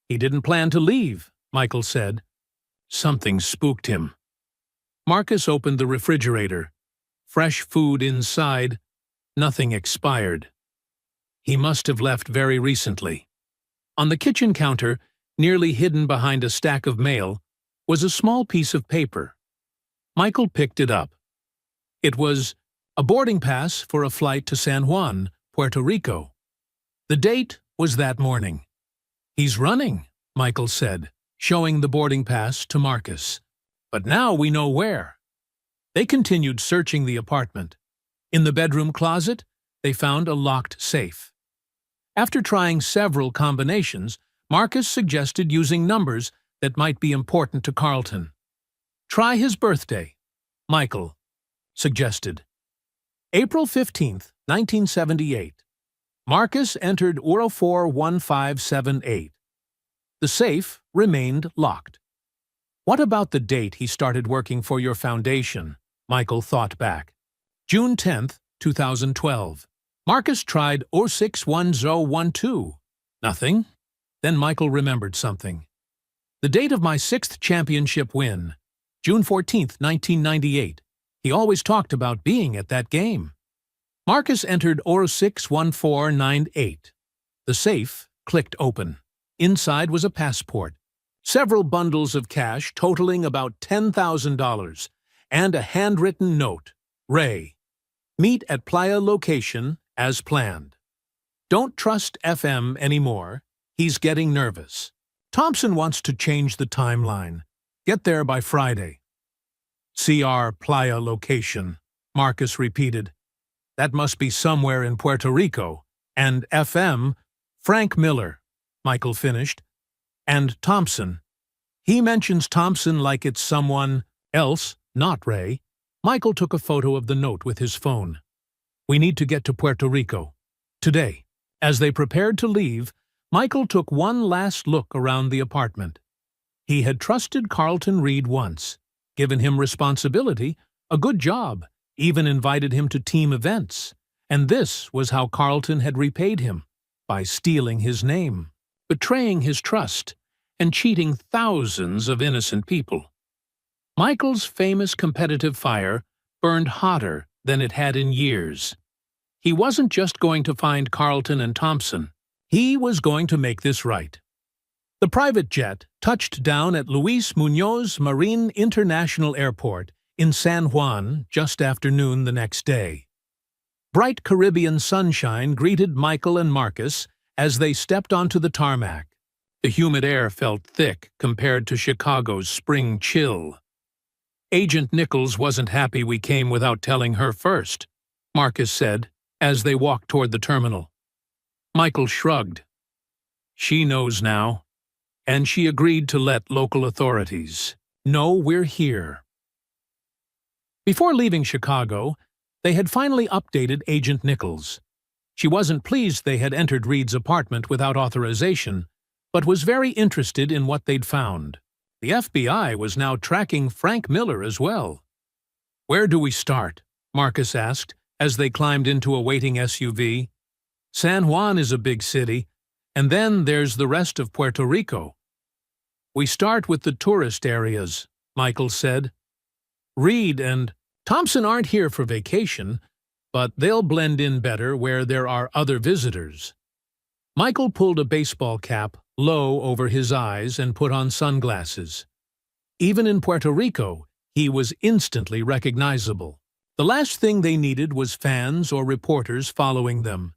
"He didn't plan to leave," Michael said. Something spooked him. Marcus opened the refrigerator. Fresh food inside, nothing expired. He must have left very recently. On the kitchen counter, nearly hidden behind a stack of mail, was a small piece of paper. Michael picked it up. It was a boarding pass for a flight to San Juan, Puerto Rico. The date was that morning. "He's running," Michael said, showing the boarding pass to Marcus. "But now we know where." They continued searching the apartment. In the bedroom closet, they found a locked safe. After trying several combinations, Marcus suggested using numbers that might be important to Carlton. "Try his birthday," Michael suggested. April 15th, 1978. Marcus entered 041578. The safe remained locked. "What about the date he started working for your foundation?" Michael thought back. June 10th, 2012. Marcus tried 061012. Nothing. Then Michael remembered something. "The date of my 6th championship win, June 14th, 1998. He always talked about being at that game." Marcus entered 061498. The safe clicked open. Inside was a passport, several bundles of cash totaling about $10,000, and a handwritten note. "Ray, meet at Playa location as planned. Don't trust FM anymore. He's getting nervous. Thompson wants to change the timeline. Get there by Friday." "See our Playa location," Marcus repeated. "That must be somewhere in Puerto Rico. And FM, Frank Miller," Michael finished. "And Thompson. He mentions Thompson like it's someone else, not Ray." Michael took a photo of the note with his phone. "We need to get to Puerto Rico. Today." As they prepared to leave, Michael took one last look around the apartment. He had trusted Carlton Reed once, given him responsibility, a good job, even invited him to team events. And this was how Carlton had repaid him, by stealing his name, betraying his trust, and cheating thousands of innocent people. Michael's famous competitive fire burned hotter than it had in years. He wasn't just going to find Carlton and Thompson. He was going to make this right. The private jet touched down at Luis Muñoz Marin International Airport in San Juan just after noon the next day. Bright Caribbean sunshine greeted Michael and Marcus as they stepped onto the tarmac. The humid air felt thick compared to Chicago's spring chill. "Agent Nichols wasn't happy we came without telling her first," Marcus said as they walked toward the terminal. Michael shrugged. "She knows now, and she agreed to let local authorities know we're here." Before leaving Chicago, they had finally updated Agent Nichols. She wasn't pleased they had entered Reed's apartment without authorization, but was very interested in what they'd found. The FBI was now tracking Frank Miller as well. "Where do we start?" Marcus asked as they climbed into a waiting SUV. "San Juan is a big city, and then there's the rest of Puerto Rico." "We start with the tourist areas," Michael said. "Reed and Thompson aren't here for vacation, but they'll blend in better where there are other visitors." Michael pulled a baseball cap low over his eyes and put on sunglasses. Even in Puerto Rico, he was instantly recognizable. The last thing they needed was fans or reporters following them.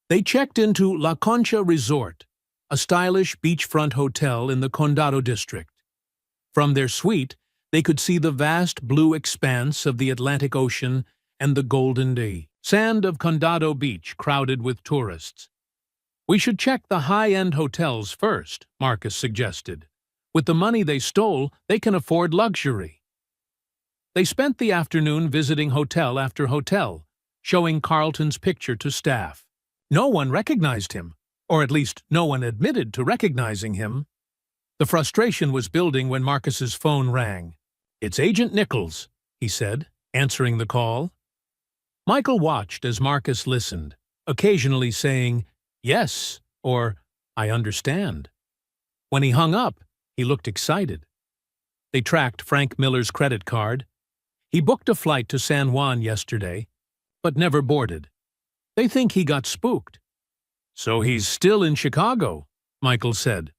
They checked into La Concha Resort, a stylish beachfront hotel in the Condado district. From their suite, They could see the vast blue expanse of the Atlantic Ocean and the golden sand of Condado Beach crowded with tourists. "We should check the high-end hotels first," Marcus suggested. "With the money they stole, they can afford luxury." They spent the afternoon visiting hotel after hotel, showing Carlton's picture to staff. No one recognized him, or at least no one admitted to recognizing him. The frustration was building when Marcus's phone rang. "It's Agent Nichols," he said, answering the call. Michael watched as Marcus listened, occasionally saying, "Yes," or "I understand." When he hung up, he looked excited. They tracked Frank Miller's credit card. He booked a flight to San Juan yesterday, but never boarded. They think he got spooked. "So he's still in Chicago," Michael said.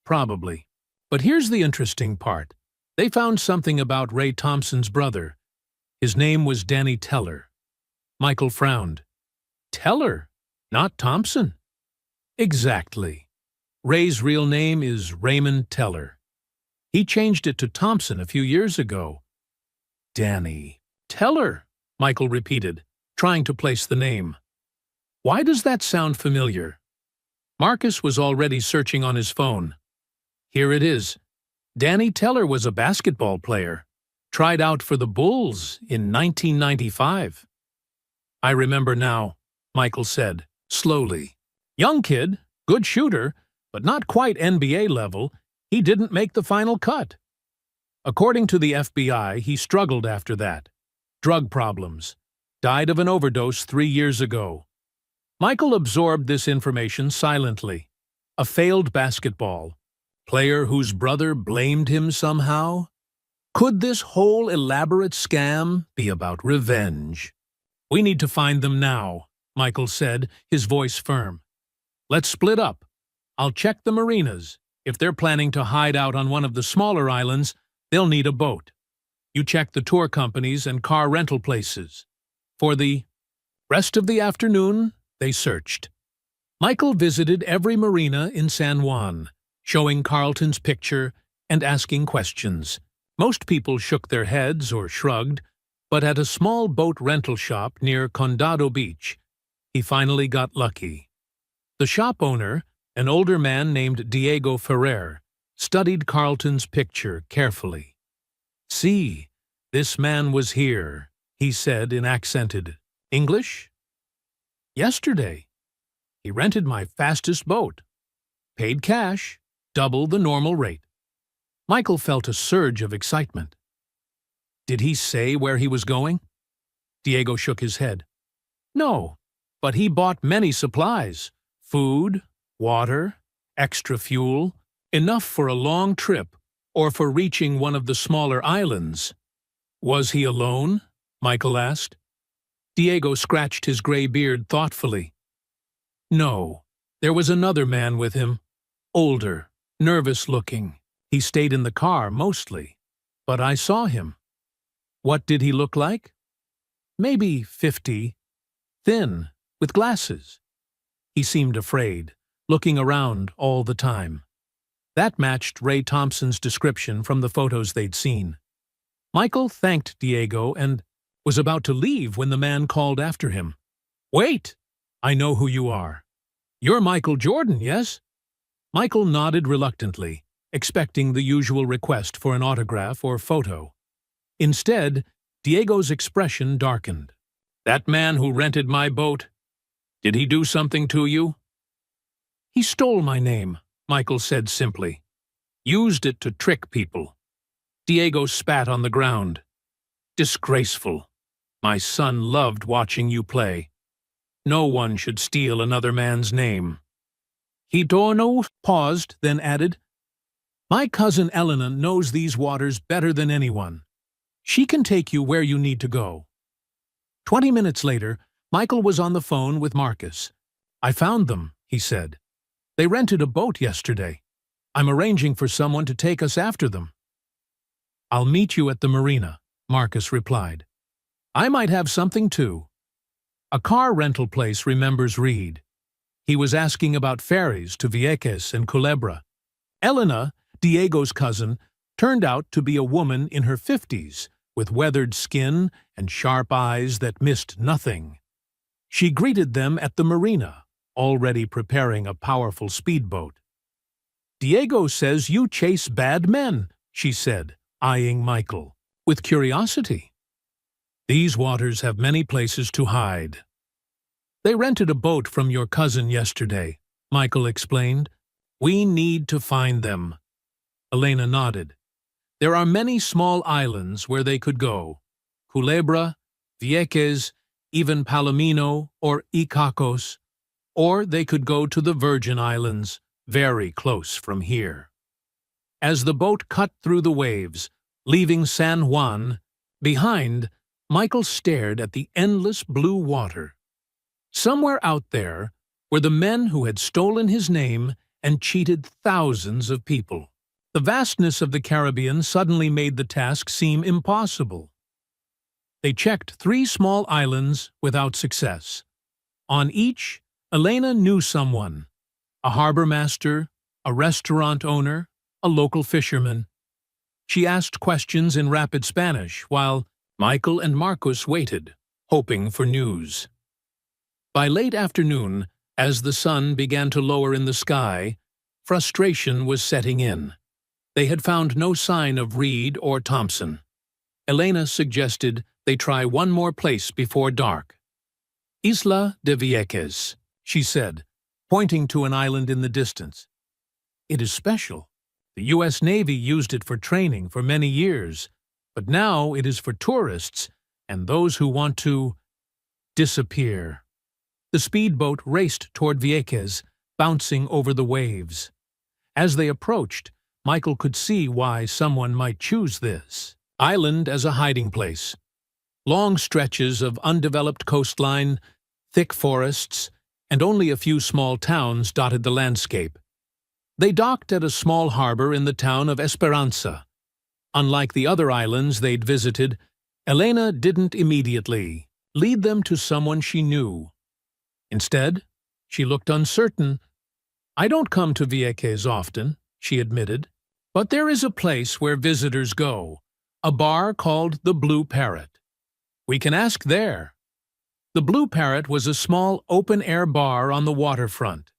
"Probably. But here's the interesting part. They found something about Ray Thompson's brother. His name was Danny Teller." Michael frowned. "Teller, not Thompson?" "Exactly. Ray's real name is Raymond Teller. He changed it to Thompson a few years ago." "Danny Teller," Michael repeated, trying to place the name. "Why does that sound familiar?" Marcus was already searching on his phone. "Here it is. Danny Teller was a basketball player. Tried out for the Bulls in 1995. "I remember now," Michael said, slowly. "Young kid, good shooter, but not quite NBA level. He didn't make the final cut." According to the FBI, he struggled after that. Drug problems. Died of an overdose 3 years ago. Michael absorbed this information silently. A failed basketball player whose brother blamed him somehow? Could this whole elaborate scam be about revenge? "We need to find them now," Michael said, his voice firm. "Let's split up. I'll check the marinas. If they're planning to hide out on one of the smaller islands, they'll need a boat. You check the tour companies and car rental places." For the rest of the afternoon, they searched. Michael visited every marina in San Juan, showing Carlton's picture and asking questions. Most people shook their heads or shrugged, but at a small boat rental shop near Condado Beach, he finally got lucky. The shop owner, an older man named Diego Ferrer, studied Carlton's picture carefully. "See, this man was here," he said in accented English. "Yesterday. He rented my fastest boat. Paid cash, double the normal rate." Michael felt a surge of excitement. "Did he say where he was going?" Diego shook his head. "No, but he bought many supplies. Food, water, extra fuel, enough for a long trip or for reaching one of the smaller islands." "Was he alone?" Michael asked. Diego scratched his gray beard thoughtfully. "No, there was another man with him. Older, nervous-looking. He stayed in the car mostly, but I saw him." "What did he look like?" "Maybe 50, thin, with glasses." He seemed afraid, looking around all the time. That matched Ray Thompson's description from the photos they'd seen. Michael thanked Diego and was about to leave when the man called after him. "Wait! I know who you are. You're Michael Jordan, yes?" Michael nodded reluctantly, expecting the usual request for an autograph or photo. Instead, Diego's expression darkened. "That man who rented my boat, did he do something to you?" "He stole my name," Michael said simply. "Used it to trick people." Diego spat on the ground. "Disgraceful. My son loved watching you play. No one should steal another man's name." He paused, then added, "My cousin Elena knows these waters better than anyone. She can take you where you need to go." 20 minutes later, Michael was on the phone with Marcus. "I found them," he said. "They rented a boat yesterday. I'm arranging for someone to take us after them." "I'll meet you at the marina," Marcus replied. "I might have something too." A car rental place remembers Reed. He was asking about ferries to Vieques and Culebra. Elena, Diego's cousin, turned out to be a woman in her 50s, with weathered skin and sharp eyes that missed nothing. She greeted them at the marina, already preparing a powerful speedboat. "Diego says you chase bad men," she said, eyeing Michael with curiosity. "These waters have many places to hide." "They rented a boat from your cousin yesterday," Michael explained. "We need to find them." Elena nodded. "There are many small islands where they could go. Culebra, Vieques, even Palomino or Icacos. Or they could go to the Virgin Islands, very close from here." As the boat cut through the waves, leaving San Juan behind, Michael stared at the endless blue water. Somewhere out there were the men who had stolen his name and cheated thousands of people. The vastness of the Caribbean suddenly made the task seem impossible. They checked 3 small islands without success. On each, Elena knew someone: a harbor master, a restaurant owner, a local fisherman. She asked questions in rapid Spanish while Michael and Marcus waited, hoping for news. By late afternoon, as the sun began to lower in the sky, frustration was setting in. They had found no sign of Reed or Thompson. Elena suggested they try one more place before dark. "Isla de Vieques," she said, pointing to an island in the distance. "It is special. The U.S. Navy used it for training for many years, but now it is for tourists and those who want to disappear." The speedboat raced toward Vieques, bouncing over the waves. As they approached, Michael could see why someone might choose this island as a hiding place. Long stretches of undeveloped coastline, thick forests, and only a few small towns dotted the landscape. They docked at a small harbor in the town of Esperanza. Unlike the other islands they'd visited, Elena didn't immediately lead them to someone she knew. Instead, she looked uncertain. "I don't come to Vieques often," she admitted, "but there is a place where visitors go, a bar called the Blue Parrot. We can ask there." The Blue Parrot was a small open-air bar on the waterfront.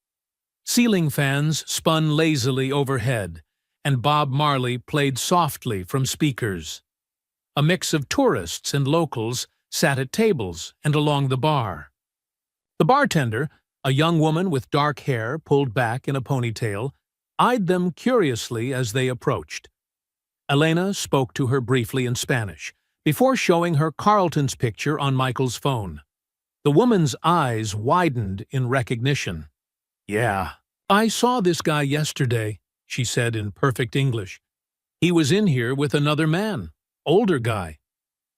Ceiling fans spun lazily overhead, and Bob Marley played softly from speakers. A mix of tourists and locals sat at tables and along the bar. The bartender, a young woman with dark hair pulled back in a ponytail, eyed them curiously as they approached. Elena spoke to her briefly in Spanish, before showing her Carlton's picture on Michael's phone. The woman's eyes widened in recognition. "Yeah, I saw this guy yesterday," she said in perfect English. "He was in here with another man, older guy.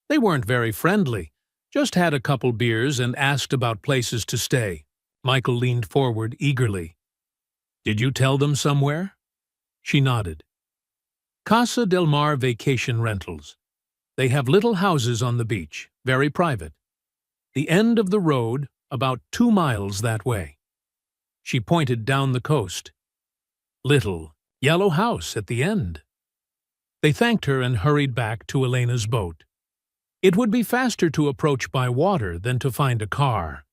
They weren't very friendly, just had a couple beers and asked about places to stay." Michael leaned forward eagerly. "Did you tell them somewhere?" She nodded. "Casa del Mar Vacation Rentals. They have little houses on the beach, very private. The end of the road, about 2 miles that way." She pointed down the coast. "Little, yellow house at the end." They thanked her and hurried back to Elena's boat. It would be faster to approach by water than to find a car.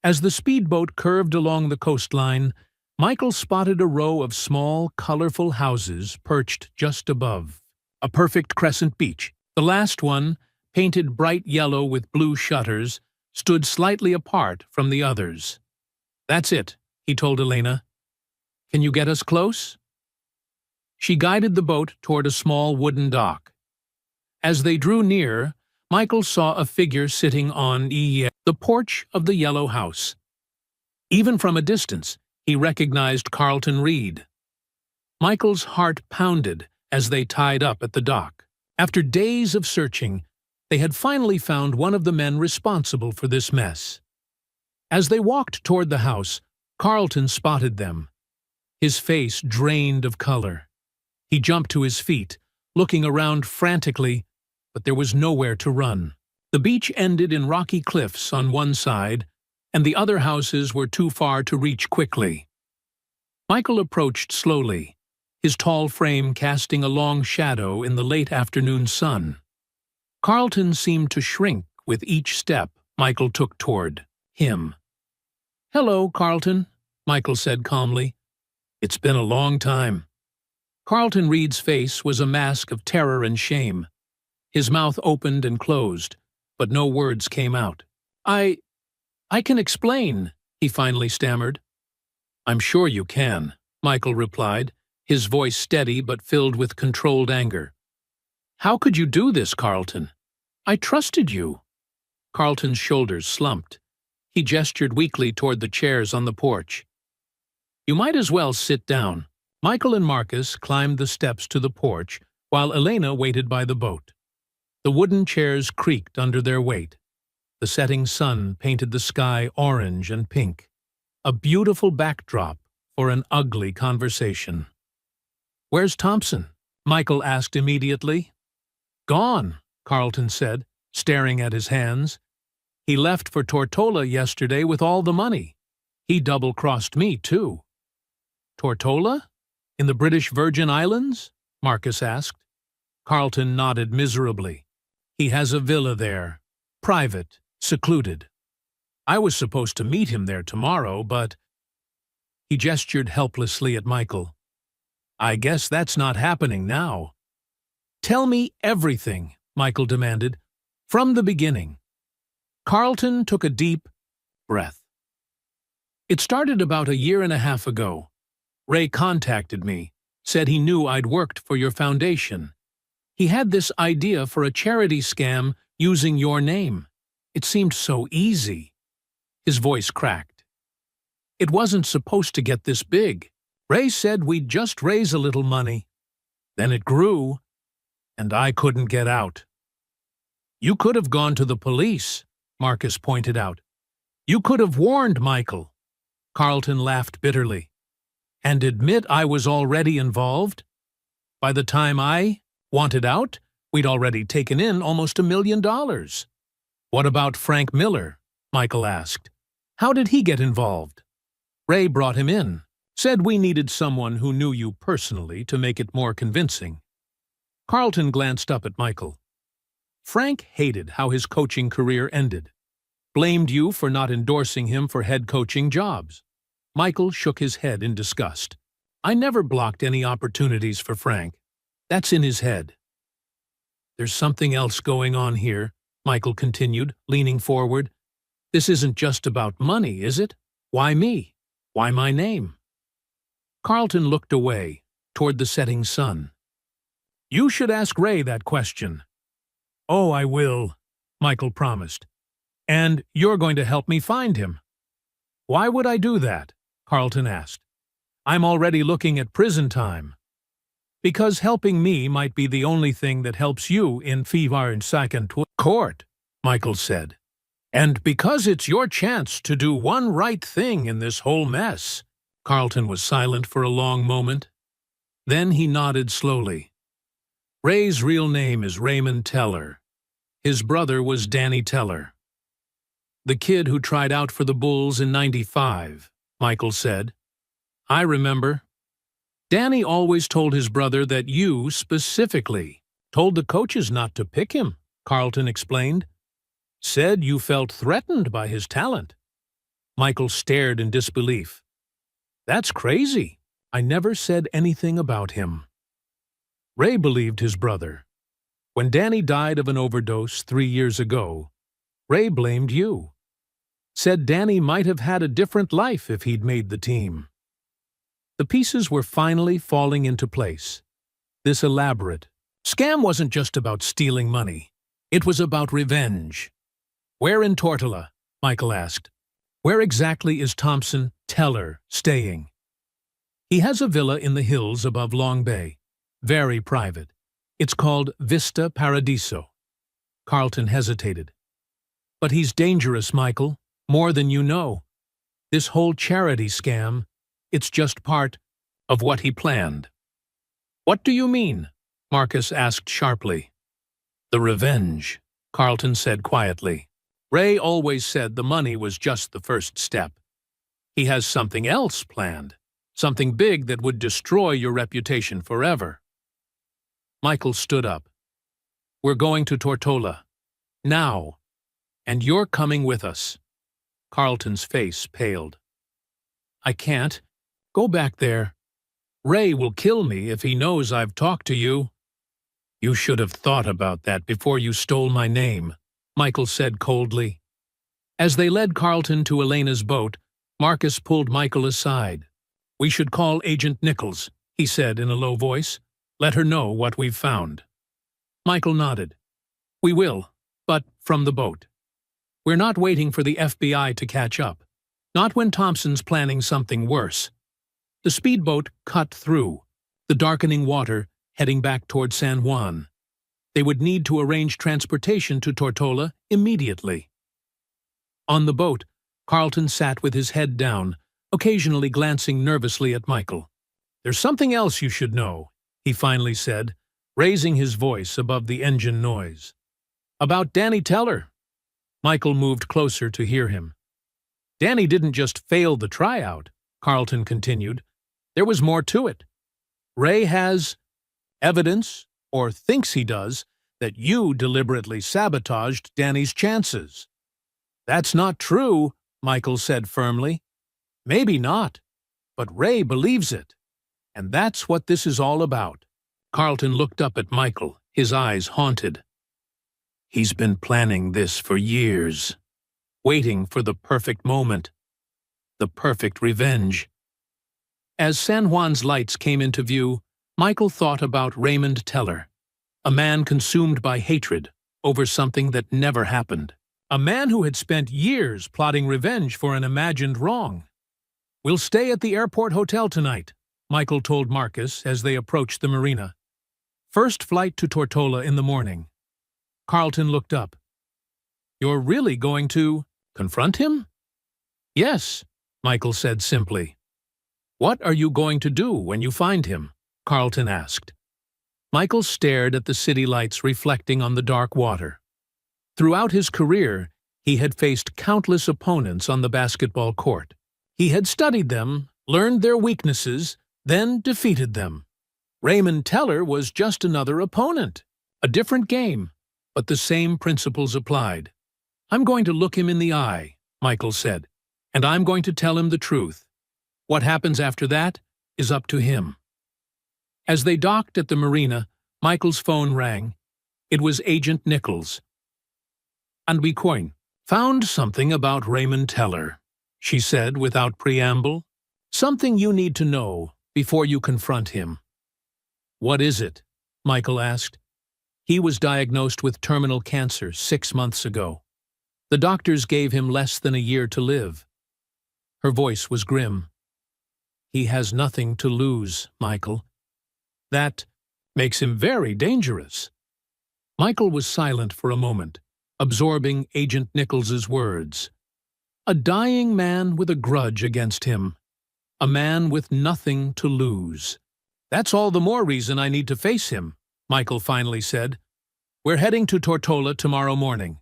As the speedboat curved along the coastline, Michael spotted a row of small, colorful houses perched just above. A perfect crescent beach. The last one, painted bright yellow with blue shutters, stood slightly apart from the others. "That's it," he told Elena. "Can you get us close?" She guided the boat toward a small wooden dock. As they drew near, Michael saw a figure sitting on the porch of the yellow house. Even from a distance, he recognized Carlton Reed. Michael's heart pounded as they tied up at the dock. After days of searching, they had finally found one of the men responsible for this mess. As they walked toward the house, Carlton spotted them. His face drained of color. He jumped to his feet, looking around frantically, but there was nowhere to run. The beach ended in rocky cliffs on one side, and the other houses were too far to reach quickly. Michael approached slowly, his tall frame casting a long shadow in the late afternoon sun. Carlton seemed to shrink with each step Michael took toward him. "Hello, Carlton," Michael said calmly. "It's been a long time." Carlton Reed's face was a mask of terror and shame. His mouth opened and closed, but no words came out. I can explain," he finally stammered. "I'm sure you can," Michael replied, his voice steady but filled with controlled anger. "How could you do this, Carlton? I trusted you." Carlton's shoulders slumped. He gestured weakly toward the chairs on the porch. "You might as well sit down." Michael and Marcus climbed the steps to the porch, while Elena waited by the boat. The wooden chairs creaked under their weight. The setting sun painted the sky orange and pink, a beautiful backdrop for an ugly conversation. "Where's Thompson?" Michael asked immediately. "Gone," Carlton said, staring at his hands. "He left for Tortola yesterday with all the money. He double-crossed me, too." "Tortola? In the British Virgin Islands?" Marcus asked. Carlton nodded miserably. "He has a villa there. Private, secluded. I was supposed to meet him there tomorrow, but—" He gestured helplessly at Michael. "I guess that's not happening now." "Tell me everything," Michael demanded, "from the beginning." Carlton took a deep breath. "It started about a year and a half ago. Ray contacted me, said he knew I'd worked for your foundation. He had this idea for a charity scam using your name. It seemed so easy." His voice cracked. "It wasn't supposed to get this big. Ray said we'd just raise a little money. Then it grew, and I couldn't get out." "You could have gone to the police," Marcus pointed out. "You could have warned Michael." Carlton laughed bitterly. "And admit I was already involved? By the time I wanted out, we'd already taken in almost $1 million. "What about Frank Miller?" Michael asked. "How did he get involved?" "Ray brought him in. Said we needed someone who knew you personally to make it more convincing." Carlton glanced up at Michael. "Frank hated how his coaching career ended. Blamed you for not endorsing him for head coaching jobs." Michael shook his head in disgust. "I never blocked any opportunities for Frank. That's in his head." "There's something else going on here," Michael continued, leaning forward. "This isn't just about money, is it? Why me? Why my name?" Carlton looked away, toward the setting sun. "You should ask Ray that question." "Oh, I will," Michael promised. "And you're going to help me find him." "Why would I do that?" Carlton asked. "I'm already looking at prison time." "Because helping me might be the only thing that helps you in Fevar Second Court," Michael said. "And because it's your chance to do one right thing in this whole mess." Carlton was silent for a long moment. Then he nodded slowly. "Ray's real name is Raymond Teller. His brother was Danny Teller. The kid who tried out for the Bulls in '95, Michael said. "I remember. Danny always told his brother that you, specifically, told the coaches not to pick him," Carlton explained. "Said you felt threatened by his talent." Michael stared in disbelief. "That's crazy. I never said anything about him." Ray believed his brother. When Danny died of an overdose 3 years ago, Ray blamed you. Said Danny might have had a different life if he'd made the team. The pieces were finally falling into place. This elaborate scam wasn't just about stealing money. It was about revenge. "Where in Tortola?" Michael asked. "Where exactly is Thompson Teller staying?" "He has a villa in the hills above Long Bay. Very private. It's called Vista Paradiso." Carlton hesitated. "But he's dangerous, Michael. More than you know. This whole charity scam, it's just part of what he planned." "What do you mean?" Marcus asked sharply. "The revenge," Carlton said quietly. "Ray always said the money was just the first step. He has something else planned. Something big that would destroy your reputation forever. Michael stood up. We're going to Tortola. Now. And you're coming with us. Carlton's face paled. I can't. Go back there. Ray will kill me if he knows I've talked to you. You should have thought about that before you stole my name, Michael said coldly. As they led Carlton to Elena's boat, Marcus pulled Michael aside. We should call Agent Nichols, he said in a low voice. Let her know what we've found. Michael nodded. We will, but from the boat. We're not waiting for the FBI to catch up. Not when Thompson's planning something worse. The speedboat cut through, the darkening water heading back toward San Juan. They would need to arrange transportation to Tortola immediately. On the boat, Carlton sat with his head down, occasionally glancing nervously at Michael. There's something else you should know, he finally said, raising his voice above the engine noise. About Danny Teller. Michael moved closer to hear him. Danny didn't just fail the tryout, Carlton continued. There was more to it. Ray has evidence, or thinks he does, that you deliberately sabotaged Danny's chances. That's not true, Michael said firmly. Maybe not, but Ray believes it. And that's what this is all about. Carlton looked up at Michael, his eyes haunted. He's been planning this for years, waiting for the perfect moment, the perfect revenge. As San Juan's lights came into view, Michael thought about Raymond Teller, a man consumed by hatred over something that never happened, a man who had spent years plotting revenge for an imagined wrong. We'll stay at the airport hotel tonight, Michael told Marcus as they approached the marina. First flight to Tortola in the morning. Carlton looked up. You're really going to confront him? Yes, Michael said simply. What are you going to do when you find him? Carlton asked. Michael stared at the city lights reflecting on the dark water. Throughout his career, he had faced countless opponents on the basketball court. He had studied them, learned their weaknesses, then defeated them. Raymond Teller was just another opponent, a different game, but the same principles applied. I'm going to look him in the eye, Michael said, and I'm going to tell him the truth. What happens after that is up to him. As they docked at the marina, Michael's phone rang. It was Agent Nichols. And we found something about Raymond Teller, she said without preamble. Something you need to know before you confront him. What is it? Michael asked. He was diagnosed with terminal cancer 6 months ago. The doctors gave him less than a year to live. Her voice was grim. He has nothing to lose, Michael. That makes him very dangerous. Michael was silent for a moment, absorbing Agent Nichols's words. A dying man with a grudge against him. A man with nothing to lose. That's all the more reason I need to face him, Michael finally said. We're heading to Tortola tomorrow morning.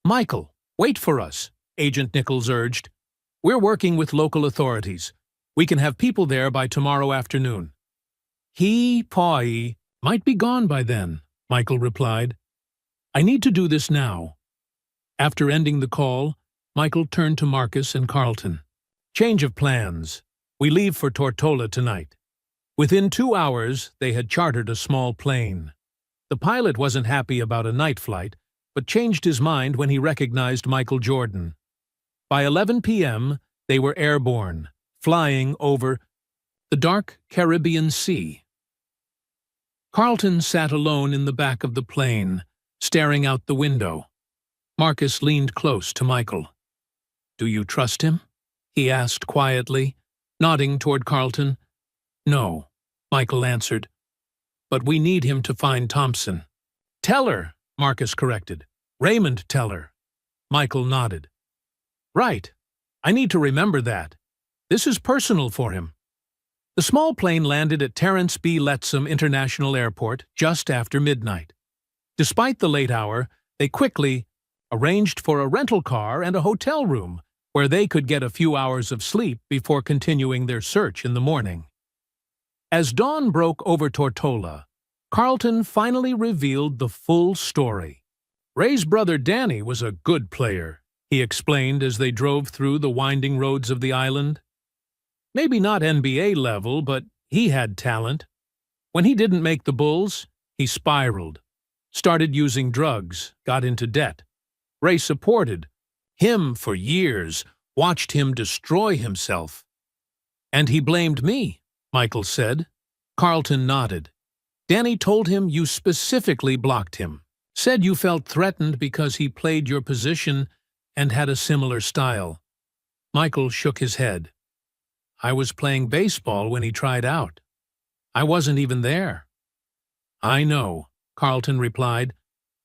Michael, wait for us, Agent Nichols urged. We're working with local authorities. We can have people there by tomorrow afternoon. He might be gone by then, Michael replied. I need to do this now. After ending the call, Michael turned to Marcus and Carlton. Change of plans. We leave for Tortola tonight. Within 2 hours, they had chartered a small plane. The pilot wasn't happy about a night flight, but changed his mind when he recognized Michael Jordan. By 11 p.m., they were airborne, flying over the dark Caribbean Sea. Carlton sat alone in the back of the plane, staring out the window. Marcus leaned close to Michael. Do you trust him? He asked quietly, nodding toward Carlton. No, Michael answered. But we need him to find Thompson. Teller, Marcus corrected. Raymond Teller. Michael nodded. Right. I need to remember that. This is personal for him. The small plane landed at Terence B. Lettsome International Airport just after midnight. Despite the late hour, they quickly arranged for a rental car and a hotel room where they could get a few hours of sleep before continuing their search in the morning. As dawn broke over Tortola, Carlton finally revealed the full story. Ray's brother Danny was a good player, he explained as they drove through the winding roads of the island. Maybe not NBA level, but he had talent. When he didn't make the Bulls, he spiraled, started using drugs, got into debt. Ray supported him for years, watched him destroy himself. And he blamed me, Michael said. Carlton nodded. Danny told him you specifically blocked him, said you felt threatened because he played your position and had a similar style. Michael shook his head. I was playing baseball when he tried out. I wasn't even there. I know, Carlton replied,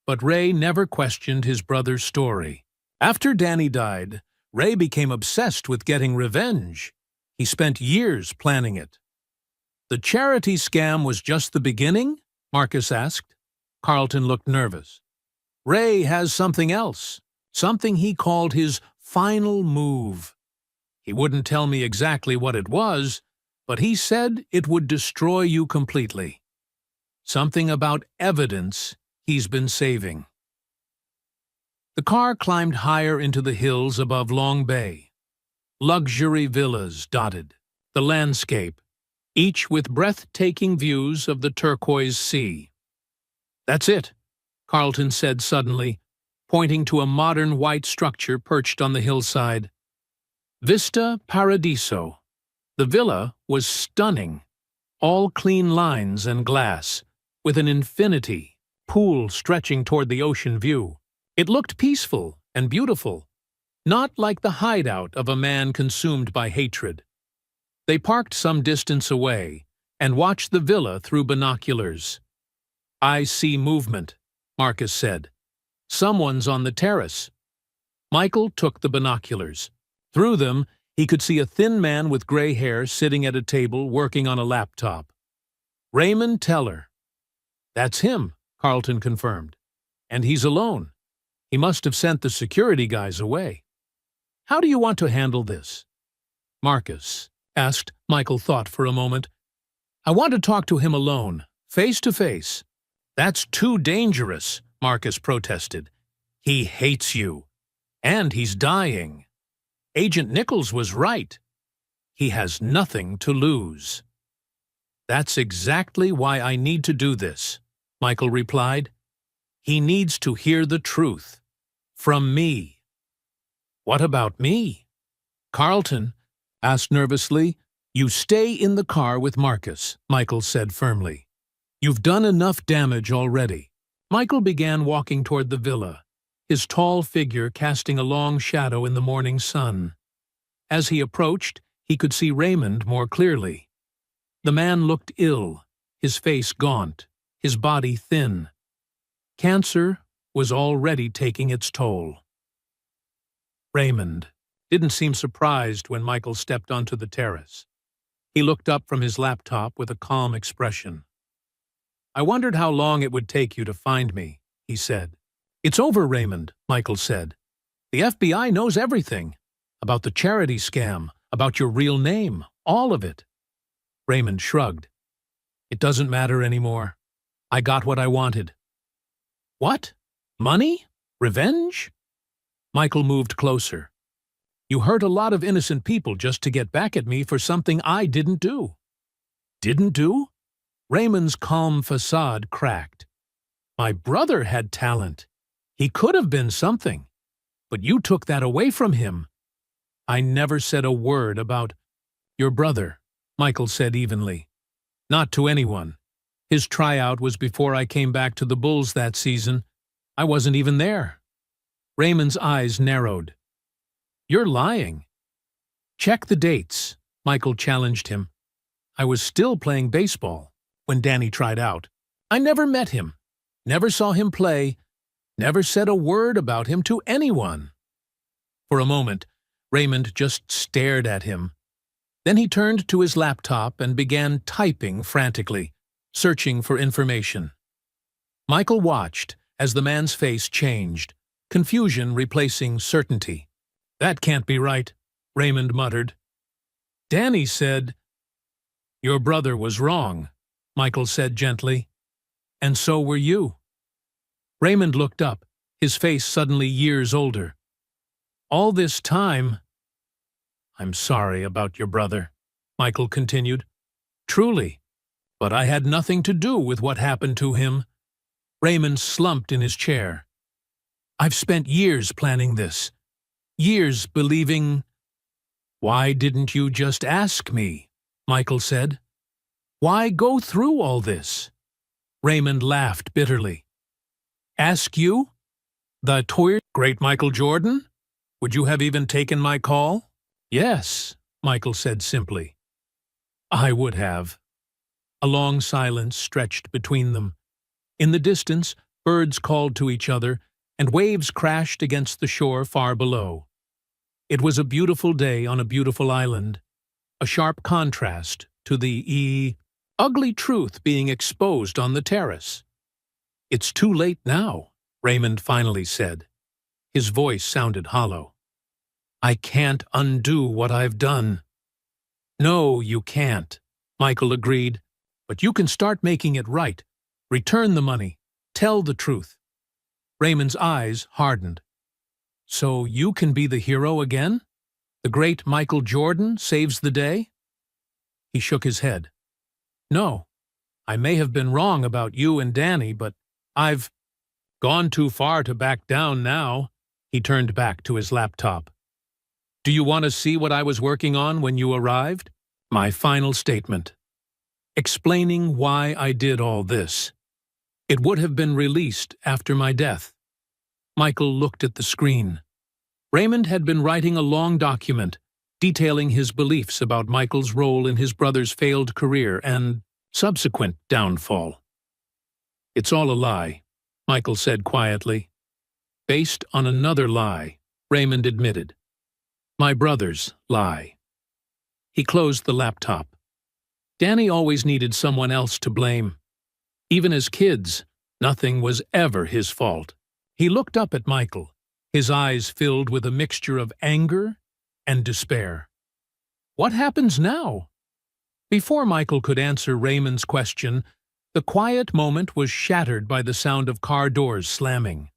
but Ray never questioned his brother's story. After Danny died, Ray became obsessed with getting revenge. He spent years planning it. The charity scam was just the beginning? Marcus asked. Carlton looked nervous. Ray has something else, something he called his final move. He wouldn't tell me exactly what it was, but he said it would destroy you completely. Something about evidence he's been saving. The car climbed higher into the hills above Long Bay. Luxury villas dotted the landscape, each with breathtaking views of the turquoise sea. That's it, Carlton said suddenly, pointing to a modern white structure perched on the hillside. Vista Paradiso. The villa was stunning, all clean lines and glass, with an infinity pool stretching toward the ocean view. It looked peaceful and beautiful, not like the hideout of a man consumed by hatred. They parked some distance away and watched the villa through binoculars. I see movement, Marcus said. Someone's on the terrace. Michael took the binoculars. Through them, he could see a thin man with gray hair sitting at a table working on a laptop. Raymond Teller. That's him, Carlton confirmed. And he's alone. He must have sent the security guys away. How do you want to handle this? Marcus asked. Michael thought for a moment. I want to talk to him alone, face to face. That's too dangerous, Marcus protested. He hates you. And he's dying. Agent Nichols was right. He has nothing to lose. That's exactly why I need to do this, Michael replied. He needs to hear the truth. From me. What about me? Carlton asked nervously. You stay in the car with Marcus, Michael said firmly. You've done enough damage already. Michael began walking toward the villa, his tall figure casting a long shadow in the morning sun. As he approached, he could see Raymond more clearly. The man looked ill, his face gaunt, his body thin. Cancer was already taking its toll. Raymond didn't seem surprised when Michael stepped onto the terrace. He looked up from his laptop with a calm expression. I wondered how long it would take you to find me, he said. It's over, Raymond, Michael said. The FBI knows everything. About the charity scam, about your real name, all of it. Raymond shrugged. It doesn't matter anymore. I got what I wanted. What? Money? Revenge? Michael moved closer. You hurt a lot of innocent people just to get back at me for something I didn't do. Didn't do? Raymond's calm facade cracked. My brother had talent. He could have been something. But you took that away from him. I never said a word about your brother, Michael said evenly. Not to anyone. His tryout was before I came back to the Bulls that season. I wasn't even there. Raymond's eyes narrowed. You're lying. Check the dates, Michael challenged him. I was still playing baseball when Danny tried out. I never met him, never saw him play, never said a word about him to anyone. For a moment, Raymond just stared at him. Then he turned to his laptop and began typing frantically, searching for information. Michael watched as the man's face changed, confusion replacing certainty. That can't be right, Raymond muttered. Danny said, Your brother was wrong, Michael said gently. And so were you. Raymond looked up, his face suddenly years older. All this time... I'm sorry about your brother, Michael continued. Truly. But I had nothing to do with what happened to him. Raymond slumped in his chair. I've spent years planning this. Years believing... Why didn't you just ask me? Michael said. Why go through all this? Raymond laughed bitterly. Ask you? The great Michael Jordan? Would you have even taken my call? Yes, Michael said simply. I would have. A long silence stretched between them. In the distance, birds called to each other, and waves crashed against the shore far below. It was a beautiful day on a beautiful island, a sharp contrast to the ugly truth being exposed on the terrace. It's too late now, Raymond finally said. His voice sounded hollow. I can't undo what I've done. No, you can't, Michael agreed, but you can start making it right. Return the money. Tell the truth. Raymond's eyes hardened. So you can be the hero again? The great Michael Jordan saves the day? He shook his head. No, I may have been wrong about you and Danny, but I've gone too far to back down now. He turned back to his laptop. Do you want to see what I was working on when you arrived? My final statement. Explaining why I did all this. It would have been released after my death. Michael looked at the screen. Raymond had been writing a long document, detailing his beliefs about Michael's role in his brother's failed career and subsequent downfall. It's all a lie, Michael said quietly. Based on another lie, Raymond admitted. My brother's lie. He closed the laptop. Danny always needed someone else to blame. Even as kids, nothing was ever his fault. He looked up at Michael, his eyes filled with a mixture of anger and despair. What happens now? Before Michael could answer Raymond's question, the quiet moment was shattered by the sound of car doors slamming.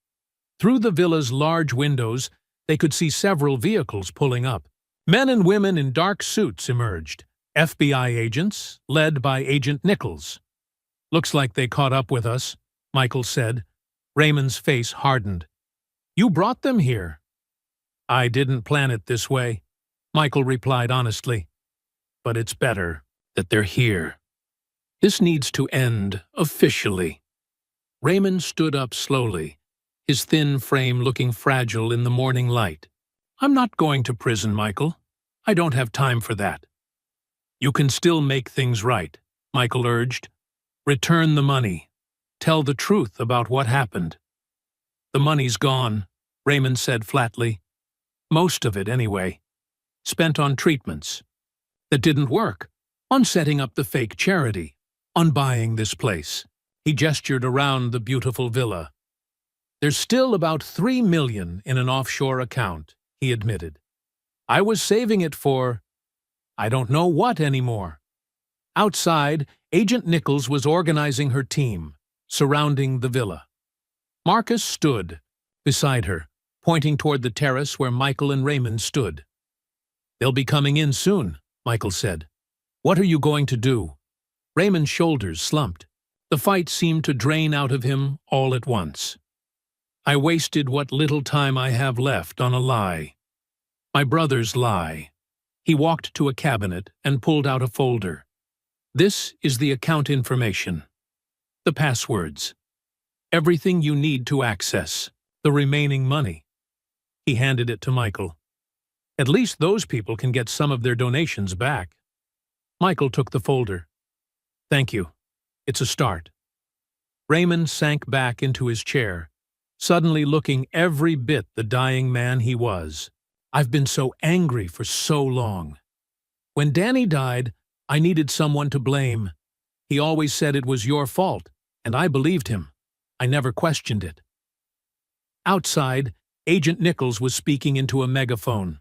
Through the villa's large windows, they could see several vehicles pulling up. Men and women in dark suits emerged, FBI agents, led by Agent Nichols. Looks like they caught up with us, Michael said. Raymond's face hardened. You brought them here. I didn't plan it this way, Michael replied honestly. But it's better that they're here. This needs to end officially. Raymond stood up slowly, his thin frame looking fragile in the morning light. I'm not going to prison, Michael. I don't have time for that. You can still make things right, Michael urged. Return the money. Tell the truth about what happened. The money's gone, Raymond said flatly. Most of it, anyway. Spent on treatments. That didn't work. On setting up the fake charity. On buying this place. He gestured around the beautiful villa. There's still about $3 million in an offshore account, he admitted. I was saving it for... I don't know what anymore. Outside, Agent Nichols was organizing her team, surrounding the villa. Marcus stood beside her, pointing toward the terrace where Michael and Raymond stood. They'll be coming in soon, Michael said. What are you going to do? Raymond's shoulders slumped. The fight seemed to drain out of him all at once. I wasted what little time I have left on a lie. My brother's lie. He walked to a cabinet and pulled out a folder. This is the account information. The passwords. Everything you need to access. The remaining money. He handed it to Michael. At least those people can get some of their donations back. Michael took the folder. Thank you. It's a start. Raymond sank back into his chair, suddenly looking every bit the dying man he was. I've been so angry for so long. When Danny died, I needed someone to blame. He always said it was your fault, and I believed him. I never questioned it. Outside, Agent Nichols was speaking into a megaphone.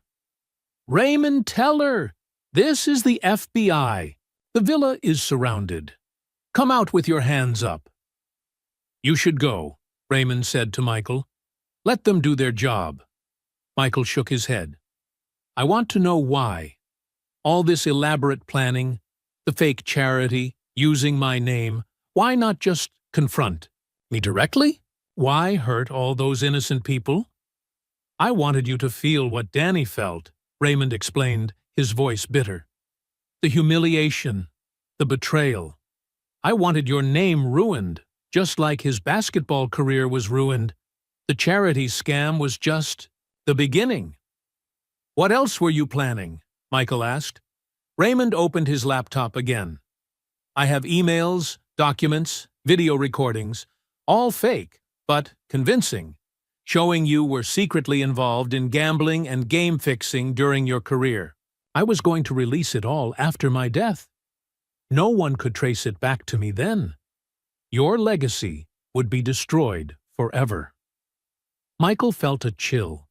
"Raymond Teller! This is the FBI. The villa is surrounded. Come out with your hands up." "You should go," Raymond said to Michael. "Let them do their job." Michael shook his head. "I want to know why. All this elaborate planning, the fake charity, using my name, why not just confront me directly? Why hurt all those innocent people?" "I wanted you to feel what Danny felt," Raymond explained, his voice bitter. "The humiliation, the betrayal. I wanted your name ruined, just like his basketball career was ruined. The charity scam was just the beginning." "What else were you planning?" Michael asked. Raymond opened his laptop again. "I have emails, documents, video recordings, all fake, but convincing, showing you were secretly involved in gambling and game fixing during your career. I was going to release it all after my death. No one could trace it back to me then. Your legacy would be destroyed forever." Michael felt a chill.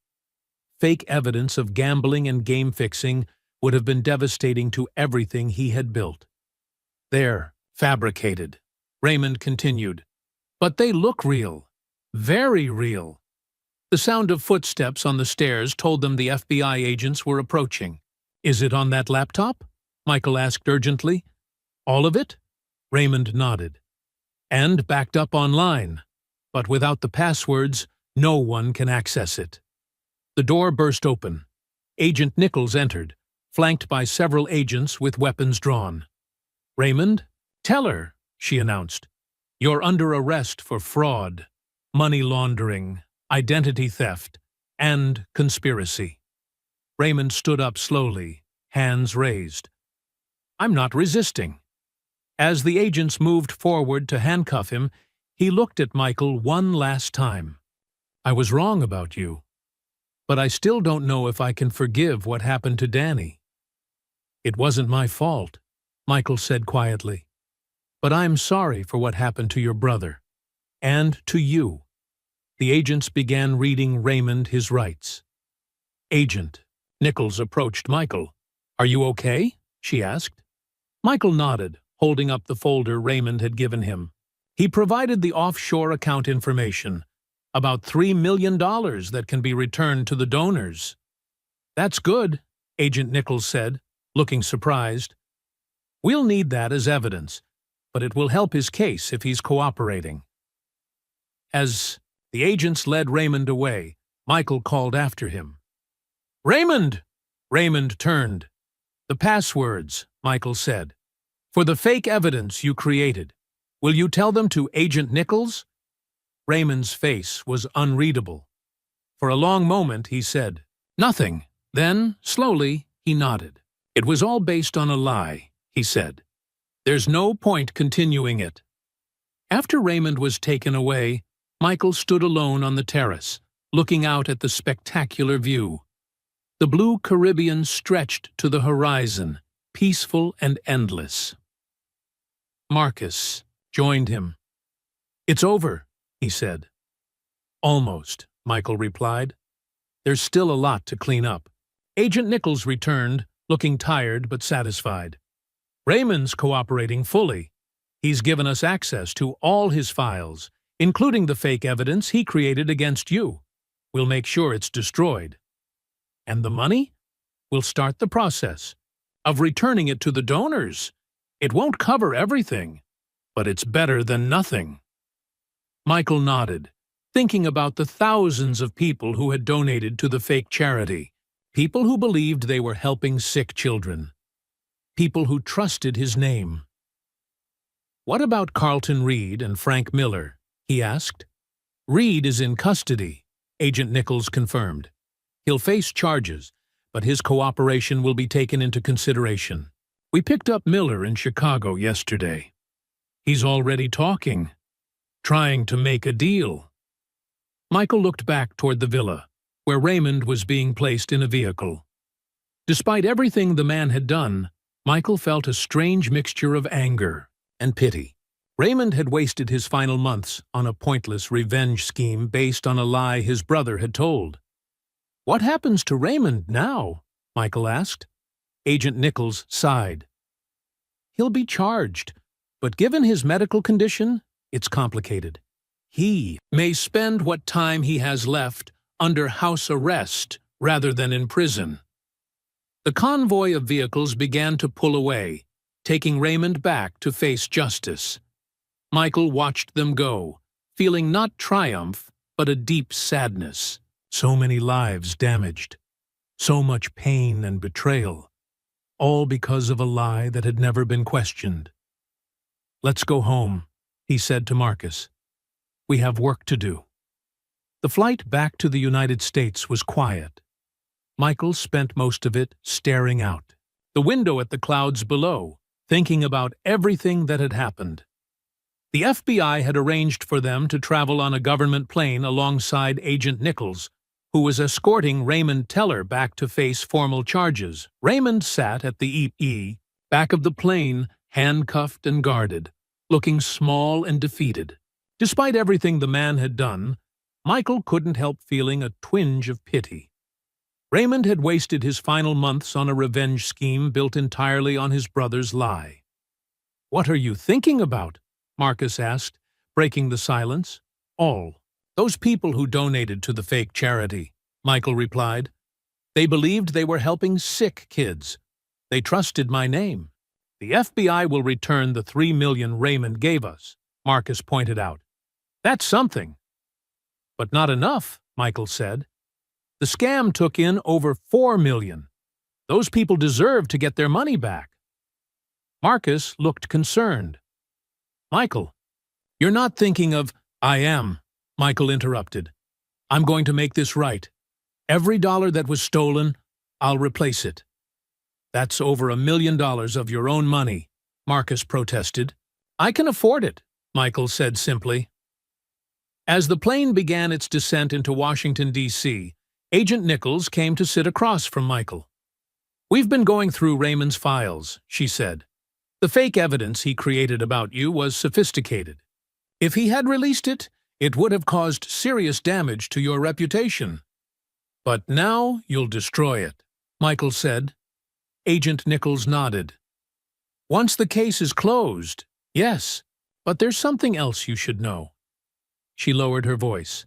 Fake evidence of gambling and game fixing would have been devastating to everything he had built. "They're fabricated," Raymond continued. "But they look real. Very real." The sound of footsteps on the stairs told them the FBI agents were approaching. "Is it on that laptop?" Michael asked urgently. "All of it?" Raymond nodded. "And backed up online. But without the passwords, no one can access it." The door burst open. Agent Nichols entered, flanked by several agents with weapons drawn. "Raymond Teller," she announced. "You're under arrest for fraud, money laundering, identity theft, and conspiracy." Raymond stood up slowly, hands raised. "I'm not resisting." As the agents moved forward to handcuff him, he looked at Michael one last time. "I was wrong about you. But I still don't know if I can forgive what happened to Danny." "It wasn't my fault," Michael said quietly. "But I'm sorry for what happened to your brother. And to you." The agents began reading Raymond his rights. "Agent," Nichols approached Michael. "Are you okay?" she asked. Michael nodded, holding up the folder Raymond had given him. He provided the offshore account information, about $3 million that can be returned to the donors. "That's good," Agent Nichols said, looking surprised. "We'll need that as evidence, but it will help his case if he's cooperating." As the agents led Raymond away, Michael called after him. "Raymond!" Raymond turned. "The passwords," Michael said, "for the fake evidence you created. Will you tell them to Agent Nichols?" Raymond's face was unreadable. For a long moment he said, "Nothing." Then, slowly, he nodded. "It was all based on a lie," he said. "There's no point continuing it." After Raymond was taken away, Michael stood alone on the terrace, looking out at the spectacular view. The blue Caribbean stretched to the horizon, peaceful and endless. Marcus joined him. "It's over," he said. "Almost," Michael replied. "There's still a lot to clean up." Agent Nichols returned, looking tired but satisfied. "Raymond's cooperating fully. He's given us access to all his files, including the fake evidence he created against you. We'll make sure it's destroyed. And the money? We'll start the process of returning it to the donors. It won't cover everything, but it's better than nothing." Michael nodded, thinking about the thousands of people who had donated to the fake charity, people who believed they were helping sick children, people who trusted his name. "What about Carlton Reed and Frank Miller?" he asked. "Reed is in custody," Agent Nichols confirmed. "He'll face charges, but his cooperation will be taken into consideration. We picked up Miller in Chicago yesterday. He's already talking, trying to make a deal." Michael looked back toward the villa, where Raymond was being placed in a vehicle. Despite everything the man had done, Michael felt a strange mixture of anger and pity. Raymond had wasted his final months on a pointless revenge scheme based on a lie his brother had told. "What happens to Raymond now?" Michael asked. Agent Nichols sighed. "He'll be charged, but given his medical condition, it's complicated. He may spend what time he has left under house arrest rather than in prison." The convoy of vehicles began to pull away, taking Raymond back to face justice. Michael watched them go, feeling not triumph, but a deep sadness. So many lives damaged. So much pain and betrayal. All because of a lie that had never been questioned. "Let's go home," he said to Marcus. "We have work to do." The flight back to the United States was quiet. Michael spent most of it staring out the window at the clouds below, thinking about everything that had happened. The FBI had arranged for them to travel on a government plane alongside Agent Nichols, who was escorting Raymond Teller back to face formal charges. Raymond sat at the back of the plane, handcuffed and guarded, looking small and defeated. Despite everything the man had done, Michael couldn't help feeling a twinge of pity. Raymond had wasted his final months on a revenge scheme built entirely on his brother's lie. "What are you thinking about?" Marcus asked, breaking the silence. "All. Those people who donated to the fake charity," Michael replied. "They believed they were helping sick kids. They trusted my name. The FBI will return the $3 million Raymond gave us," Marcus pointed out. "That's something." "But not enough," Michael said. "The scam took in over $4 million. Those people deserve to get their money back." Marcus looked concerned. "Michael, you're not thinking of—" "I am," Michael interrupted. "I'm going to make this right. Every dollar that was stolen, I'll replace it." "That's over $1 million of your own money," Marcus protested. "I can afford it," Michael said simply. As the plane began its descent into Washington, D.C., Agent Nichols came to sit across from Michael. "We've been going through Raymond's files," she said. "The fake evidence he created about you was sophisticated. If he had released it, it would have caused serious damage to your reputation. But now you'll destroy it," Michael said. Agent Nichols nodded. "Once the case is closed, yes, but there's something else you should know." She lowered her voice.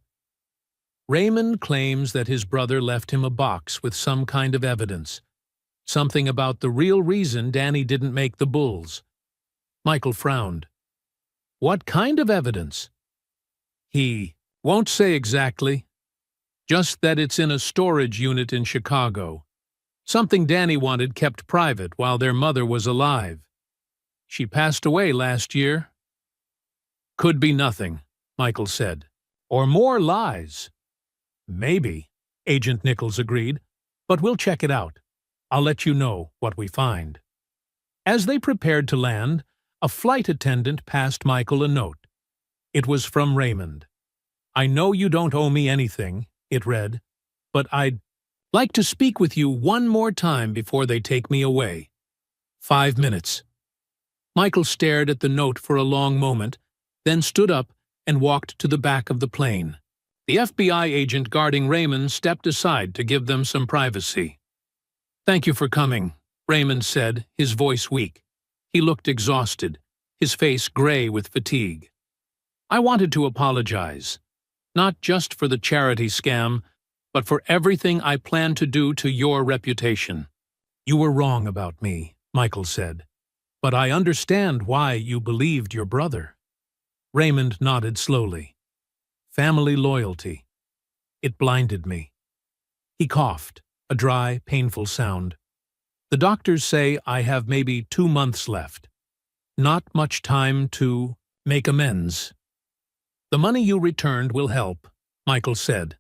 "Raymond claims that his brother left him a box with some kind of evidence. Something about the real reason Danny didn't make the Bulls." Michael frowned. "What kind of evidence?" "He won't say exactly. Just that it's in a storage unit in Chicago. Something Danny wanted kept private while their mother was alive. She passed away last year." "Could be nothing," Michael said. "Or more lies." "Maybe," Agent Nichols agreed, "but we'll check it out. I'll let you know what we find." As they prepared to land, a flight attendant passed Michael a note. It was from Raymond. "I know you don't owe me anything," it read, "but I'd like to speak with you one more time before they take me away. 5 minutes." Michael stared at the note for a long moment, then stood up and walked to the back of the plane. The FBI agent guarding Raymond stepped aside to give them some privacy. "Thank you for coming," Raymond said, his voice weak. He looked exhausted, his face gray with fatigue. "I wanted to apologize, not just for the charity scam, but for everything I planned to do to your reputation." "You were wrong about me," Michael said, "but I understand why you believed your brother." Raymond nodded slowly. "Family loyalty. It blinded me." He coughed, a dry, painful sound. "The doctors say I have maybe 2 months left. Not much time to make amends." "The money you returned will help," Michael said.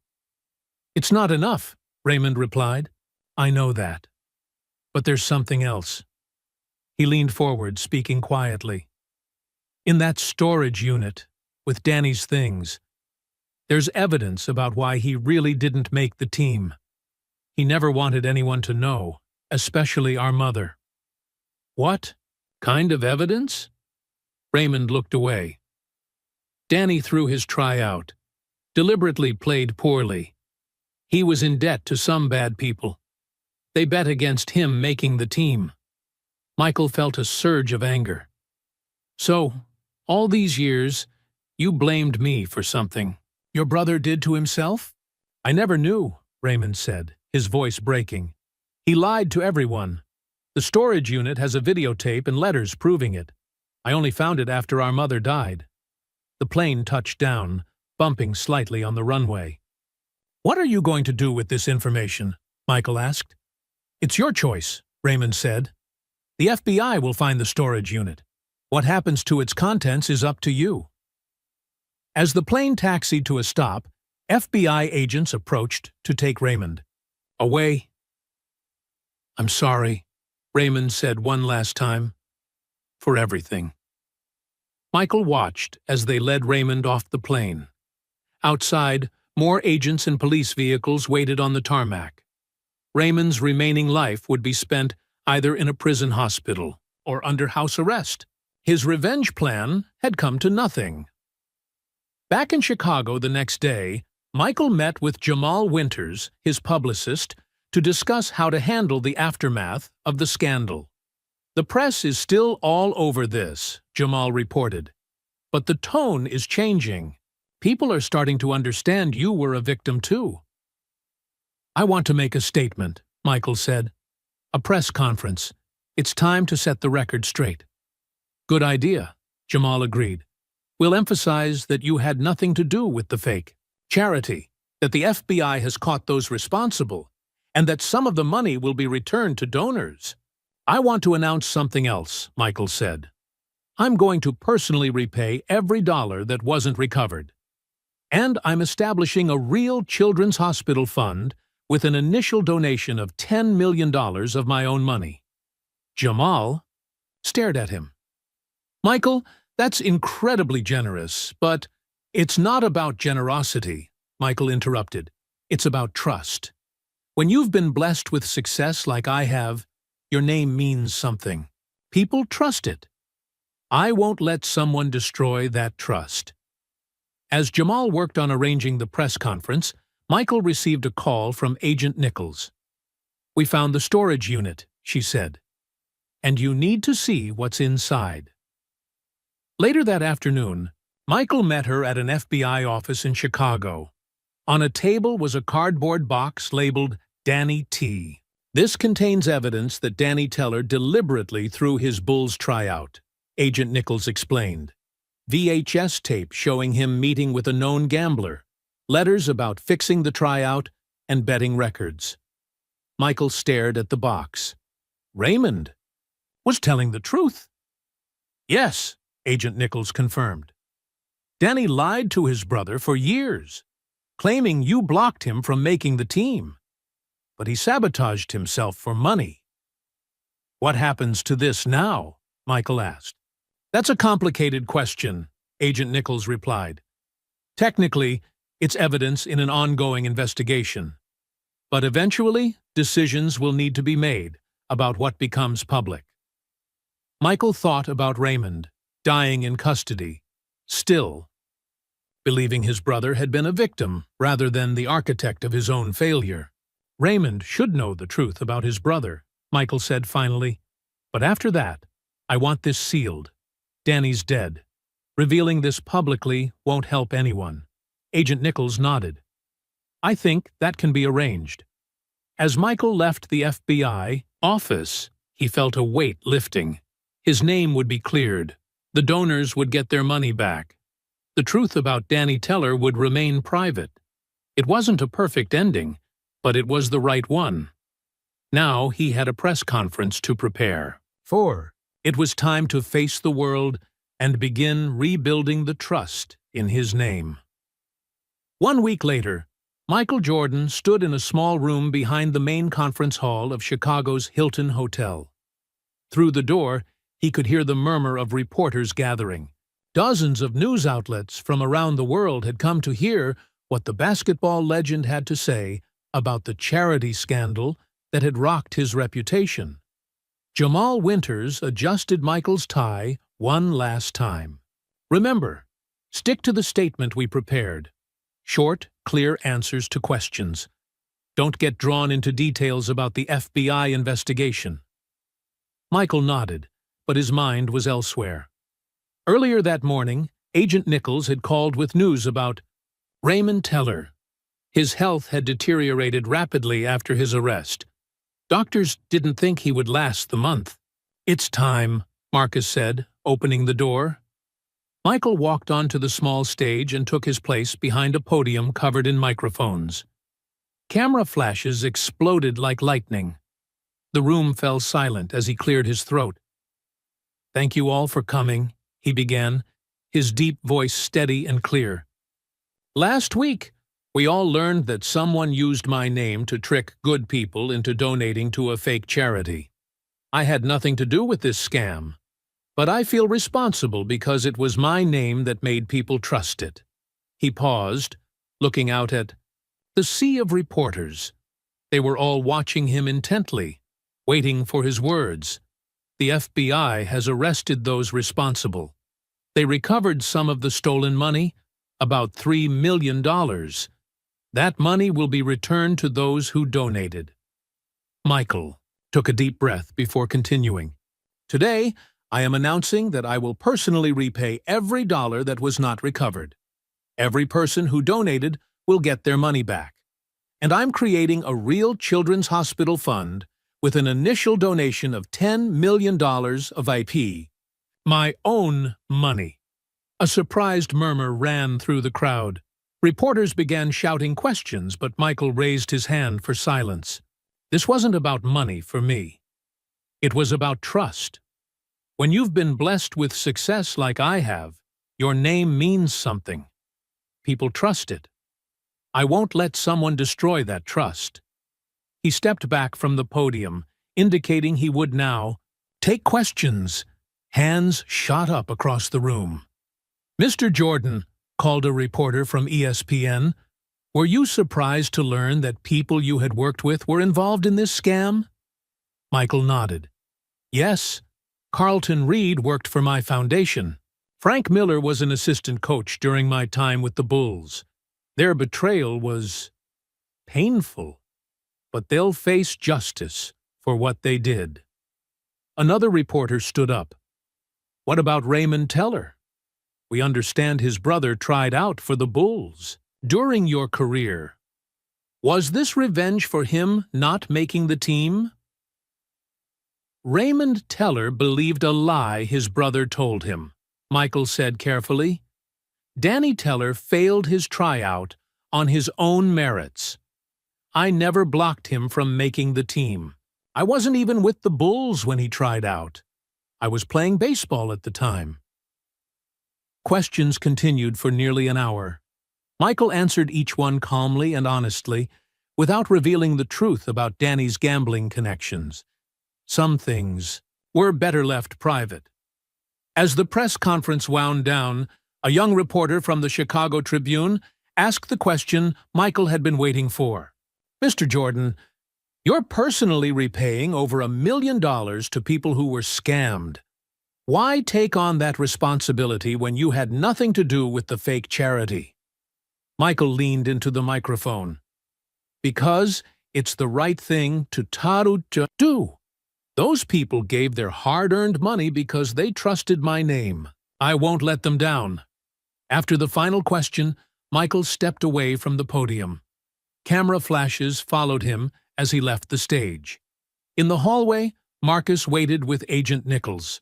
"It's not enough," Raymond replied. "I know that. But there's something else." He leaned forward, speaking quietly. "In that storage unit, with Danny's things, there's evidence about why he really didn't make the team. He never wanted anyone to know, especially our mother." "What kind of evidence?" Raymond looked away. Danny threw his tryout, deliberately played poorly. He was in debt to some bad people. They bet against him making the team. Michael felt a surge of anger. So, all these years, you blamed me for something your brother did to himself? I never knew, Raymond said, his voice breaking. He lied to everyone. The storage unit has a videotape and letters proving it. I only found it after our mother died. The plane touched down, bumping slightly on the runway. What are you going to do with this information? Michael asked. It's your choice, Raymond said. The FBI will find the storage unit. What happens to its contents is up to you. As the plane taxied to a stop, FBI agents approached to take Raymond away. I'm sorry, Raymond said one last time, for everything. Michael watched as they led Raymond off the plane. Outside, more agents and police vehicles waited on the tarmac. Raymond's remaining life would be spent either in a prison hospital or under house arrest. His revenge plan had come to nothing. Back in Chicago the next day, Michael met with Jamal Winters, his publicist, to discuss how to handle the aftermath of the scandal. The press is still all over this, Jamal reported. But the tone is changing. People are starting to understand you were a victim too. I want to make a statement, Michael said. A press conference. It's time to set the record straight. Good idea, Jamal agreed. We'll emphasize that you had nothing to do with the fake charity, that the FBI has caught those responsible, and that some of the money will be returned to donors. I want to announce something else, Michael said. I'm going to personally repay every dollar that wasn't recovered. And I'm establishing a real children's hospital fund with an initial donation of $10 million of my own money. Jamal stared at him. Michael, that's incredibly generous, but it's not about generosity, Michael interrupted. It's about trust. When you've been blessed with success like I have, your name means something. People trust it. I won't let someone destroy that trust. As Jamal worked on arranging the press conference, Michael received a call from Agent Nichols. We found the storage unit, she said, and you need to see what's inside. Later that afternoon, Michael met her at an FBI office in Chicago. On a table was a cardboard box labeled Danny T. This contains evidence that Danny Teller deliberately threw his Bulls tryout, Agent Nichols explained. VHS tape showing him meeting with a known gambler, letters about fixing the tryout, and betting records. Michael stared at the box. Raymond was telling the truth. Yes, Agent Nichols confirmed. Danny lied to his brother for years, claiming you blocked him from making the team. But he sabotaged himself for money. What happens to this now? Michael asked. That's a complicated question, Agent Nichols replied. Technically, it's evidence in an ongoing investigation. But eventually, decisions will need to be made about what becomes public. Michael thought about Raymond, dying in custody, still, believing his brother had been a victim rather than the architect of his own failure. Raymond should know the truth about his brother, Michael said finally. But after that, I want this sealed. Danny's dead. Revealing this publicly won't help anyone. Agent Nichols nodded. I think that can be arranged. As Michael left the FBI office, he felt a weight lifting. His name would be cleared. The donors would get their money back. The truth about Danny Teller would remain private. It wasn't a perfect ending, but it was the right one. Now he had a press conference to prepare for. It was time to face the world and begin rebuilding the trust in his name. 1 week later, Michael Jordan stood in a small room behind the main conference hall of Chicago's Hilton Hotel. Through the door, he could hear the murmur of reporters gathering. Dozens of news outlets from around the world had come to hear what the basketball legend had to say about the charity scandal that had rocked his reputation. Jamal Winters adjusted Michael's tie one last time. Remember, stick to the statement we prepared. Short, clear answers to questions. Don't get drawn into details about the FBI investigation. Michael nodded, but his mind was elsewhere. Earlier that morning, Agent Nichols had called with news about Raymond Teller. His health had deteriorated rapidly after his arrest. Doctors didn't think he would last the month. "It's time," Marcus said, opening the door. Michael walked onto the small stage and took his place behind a podium covered in microphones. Camera flashes exploded like lightning. The room fell silent as he cleared his throat. "Thank you all for coming," he began, his deep voice steady and clear. "Last week, we all learned that someone used my name to trick good people into donating to a fake charity. I had nothing to do with this scam, but I feel responsible because it was my name that made people trust it." He paused, looking out at the sea of reporters. They were all watching him intently, waiting for his words. "The FBI has arrested those responsible. They recovered some of the stolen money, about $3 million. That money will be returned to those who donated." Michael took a deep breath before continuing. "Today, I am announcing that I will personally repay every dollar that was not recovered. Every person who donated will get their money back. And I'm creating a real children's hospital fund with an initial donation of $10 million of IP. My own money." A surprised murmur ran through the crowd. Reporters began shouting questions, but Michael raised his hand for silence. "This wasn't about money for me. It was about trust. When you've been blessed with success like I have, your name means something. People trust it. I won't let someone destroy that trust." He stepped back from the podium, indicating he would now take questions. Hands shot up across the room. "Mr. Jordan," called a reporter from ESPN, "were you surprised to learn that people you had worked with were involved in this scam?" Michael nodded. "Yes, Carlton Reed worked for my foundation. Frank Miller was an assistant coach during my time with the Bulls. Their betrayal was painful, but they'll face justice for what they did." Another reporter stood up. "What about Raymond Teller? We understand his brother tried out for the Bulls during your career. Was this revenge for him not making the team?" "Raymond Teller believed a lie his brother told him," Michael said carefully. "Danny Teller failed his tryout on his own merits. I never blocked him from making the team. I wasn't even with the Bulls when he tried out. I was playing baseball at the time." Questions continued for nearly an hour. Michael answered each one calmly and honestly, without revealing the truth about Danny's gambling connections. Some things were better left private. As the press conference wound down, a young reporter from the Chicago Tribune asked the question Michael had been waiting for. "Mr. Jordan, you're personally repaying over $1 million to people who were scammed. Why take on that responsibility when you had nothing to do with the fake charity?" Michael leaned into the microphone. "Because it's the right thing to do. Those people gave their hard-earned money because they trusted my name. I won't let them down." After the final question, Michael stepped away from the podium. Camera flashes followed him as he left the stage. In the hallway, Marcus waited with Agent Nichols.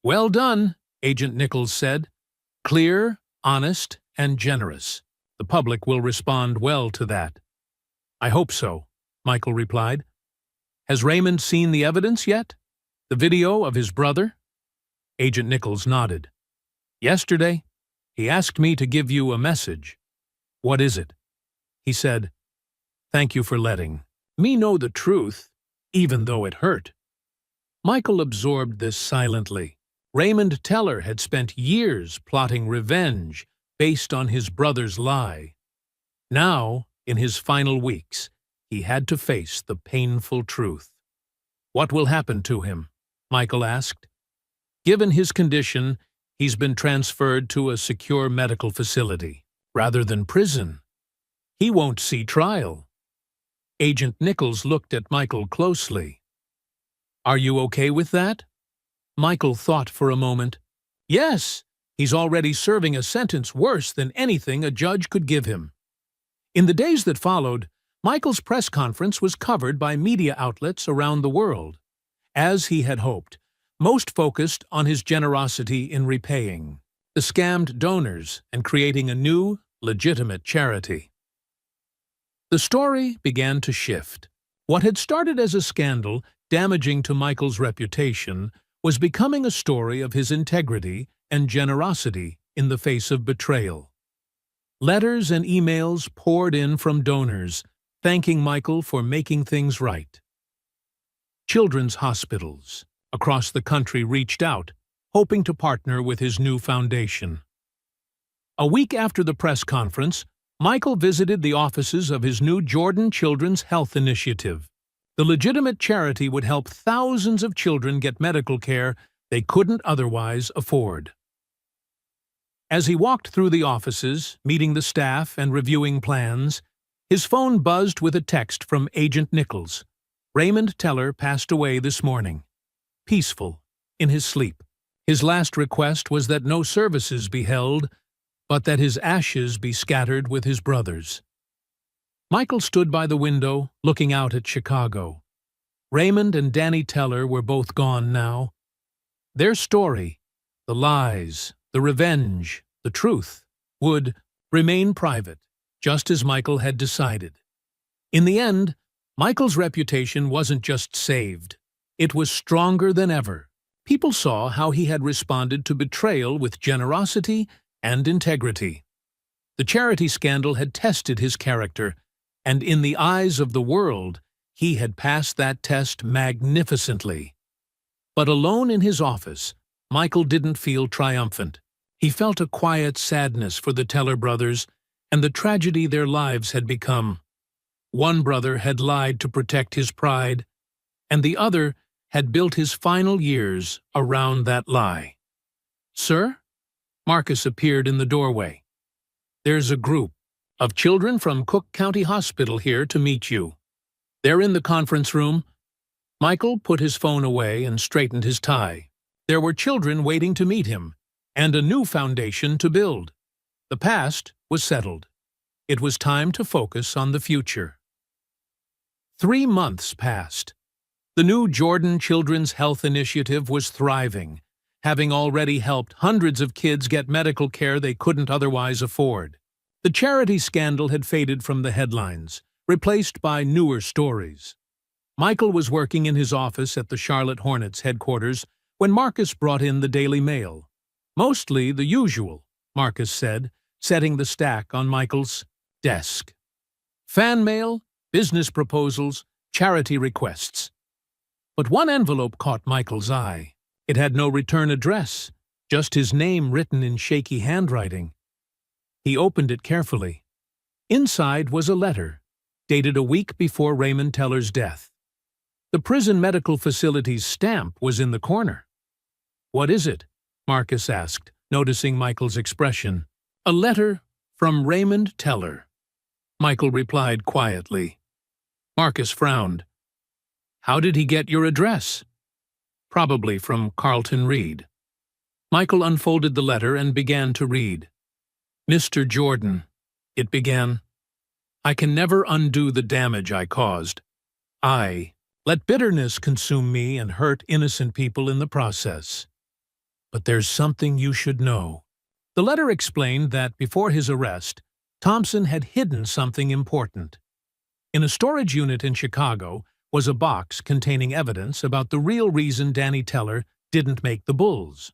"Well done," Agent Nichols said. "Clear, honest, and generous. The public will respond well to that." "I hope so," Michael replied. "Has Raymond seen the evidence yet? The video of his brother?" Agent Nichols nodded. "Yesterday, he asked me to give you a message." "What is it?" He said, "Thank you for letting me know the truth, even though it hurt." Michael absorbed this silently. Raymond Teller had spent years plotting revenge based on his brother's lie. Now, in his final weeks, he had to face the painful truth. "What will happen to him?" Michael asked. Given his condition, he's been transferred to a secure medical facility, rather than prison. He won't see trial. Agent Nichols looked at Michael closely. Are you okay with that? Michael thought for a moment. Yes, he's already serving a sentence worse than anything a judge could give him. In the days that followed, Michael's press conference was covered by media outlets around the world. As he had hoped, most focused on his generosity in repaying the scammed donors and creating a new, legitimate charity. The story began to shift. What had started as a scandal damaging to Michael's reputation was becoming a story of his integrity and generosity in the face of betrayal. Letters and emails poured in from donors, thanking Michael for making things right. Children's hospitals across the country reached out, hoping to partner with his new foundation. A week after the press conference, Michael visited the offices of his new Jordan Children's Health Initiative. The legitimate charity would help thousands of children get medical care they couldn't otherwise afford. As he walked through the offices, meeting the staff and reviewing plans, his phone buzzed with a text from Agent Nichols. Raymond Teller passed away this morning, peaceful, in his sleep. His last request was that no services be held, but that his ashes be scattered with his brothers. Michael stood by the window, looking out at Chicago. Raymond and Danny Teller were both gone now. Their story, the lies, the revenge, the truth, would remain private, just as Michael had decided. In the end, Michael's reputation wasn't just saved. It was stronger than ever. People saw how he had responded to betrayal with generosity and integrity. The charity scandal had tested his character, and in the eyes of the world, he had passed that test magnificently. But alone in his office, Michael didn't feel triumphant. He felt a quiet sadness for the Teller brothers and the tragedy their lives had become. One brother had lied to protect his pride, and the other had built his final years around that lie. "Sir?" Marcus appeared in the doorway. "There's a group of children from Cook County Hospital here to meet you. They're in the conference room." Michael put his phone away and straightened his tie. There were children waiting to meet him, and a new foundation to build. The past was settled. It was time to focus on the future. 3 months passed. The new Jordan Children's Health Initiative was thriving, having already helped hundreds of kids get medical care they couldn't otherwise afford. The charity scandal had faded from the headlines, replaced by newer stories. Michael was working in his office at the Charlotte Hornets headquarters when Marcus brought in the Daily Mail. "Mostly the usual," Marcus said, setting the stack on Michael's desk. "Fan mail, business proposals, charity requests." But one envelope caught Michael's eye. It had no return address, just his name written in shaky handwriting. He opened it carefully. Inside was a letter, dated a week before Raymond Teller's death. The prison medical facility's stamp was in the corner. "What is it?" Marcus asked, noticing Michael's expression. "A letter from Raymond Teller," Michael replied quietly. Marcus frowned. "How did he get your address?" "Probably from Carlton Reed." Michael unfolded the letter and began to read. "Mr. Jordan," it began, "I can never undo the damage I caused. I let bitterness consume me and hurt innocent people in the process. But there's something you should know." The letter explained that before his arrest, Thompson had hidden something important. In a storage unit in Chicago was a box containing evidence about the real reason Danny Teller didn't make the Bulls.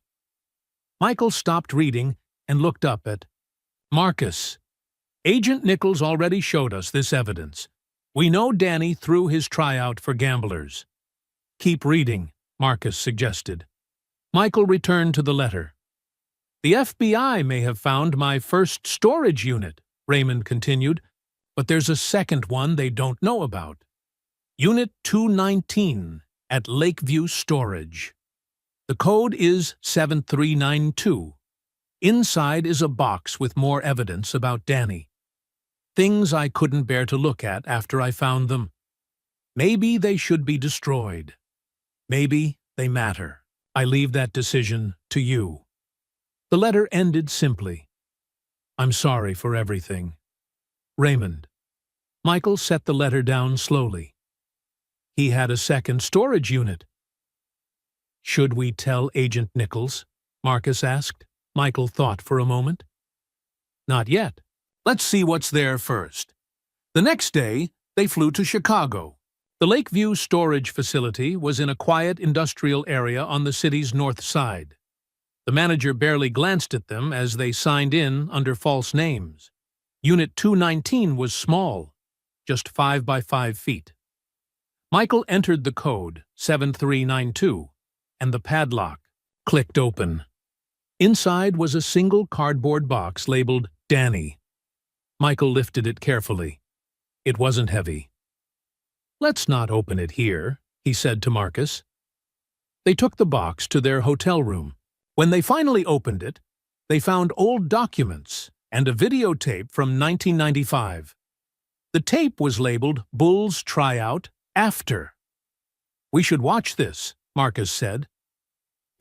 Michael stopped reading and looked up at Marcus. "Agent Nichols already showed us this evidence. We know Danny threw his tryout for gamblers." "Keep reading," Marcus suggested. Michael returned to the letter. "The FBI may have found my first storage unit," Raymond continued, "but there's a second one they don't know about. Unit 219 at Lakeview Storage." The code is 7392. Inside is a box with more evidence about Danny. Things I couldn't bear to look at after I found them. Maybe they should be destroyed. Maybe they matter. I leave that decision to you. The letter ended simply. I'm sorry for everything. Raymond. Michael set the letter down slowly. He had a second storage unit. Should we tell Agent Nichols? Marcus asked. Michael thought for a moment. Not yet. Let's see what's there first. The next day, they flew to Chicago. The Lakeview storage facility was in a quiet industrial area on the city's north side. The manager barely glanced at them as they signed in under false names. Unit 219 was small, just 5 by 5 feet. Michael entered the code, 7392, and the padlock clicked open. Inside was a single cardboard box labeled Danny. Michael lifted it carefully. It wasn't heavy. Let's not open it here, he said to Marcus. They took the box to their hotel room. When they finally opened it, they found old documents and a videotape from 1995. The tape was labeled Bulls Tryout After. We should watch this, Marcus said.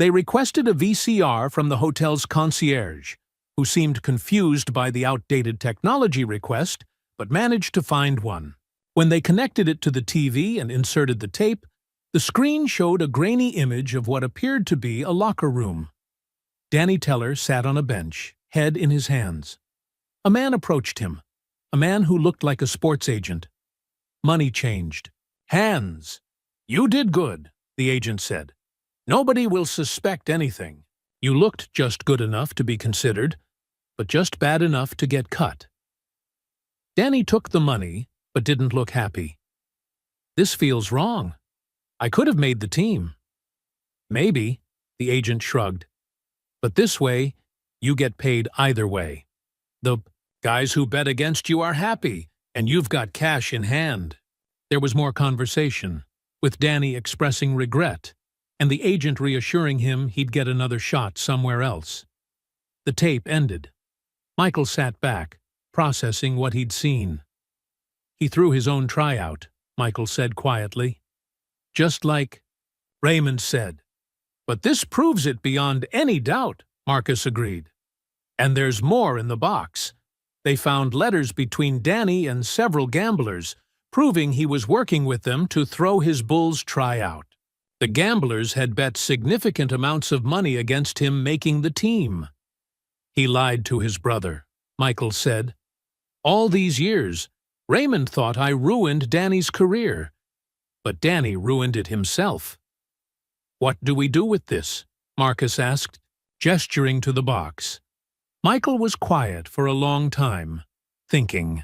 They requested a VCR from the hotel's concierge, who seemed confused by the outdated technology request, but managed to find one. When they connected it to the TV and inserted the tape, the screen showed a grainy image of what appeared to be a locker room. Danny Teller sat on a bench, head in his hands. A man approached him, a man who looked like a sports agent. Money changed. Hands. You did good, the agent said. Nobody will suspect anything. You looked just good enough to be considered, but just bad enough to get cut. Danny took the money, but didn't look happy. This feels wrong. I could have made the team. Maybe, the agent shrugged. But this way, you get paid either way. The guys who bet against you are happy, and you've got cash in hand. There was more conversation, with Danny expressing regret, and the agent reassuring him he'd get another shot somewhere else. The tape ended. Michael sat back, processing what he'd seen. He threw his own tryout, Michael said quietly. Just like Raymond said. But this proves it beyond any doubt, Marcus agreed. And there's more in the box. They found letters between Danny and several gamblers, proving he was working with them to throw his Bulls tryout. The gamblers had bet significant amounts of money against him making the team. He lied to his brother, Michael said. All these years, Raymond thought I ruined Danny's career, but Danny ruined it himself. What do we do with this? Marcus asked, gesturing to the box. Michael was quiet for a long time, thinking.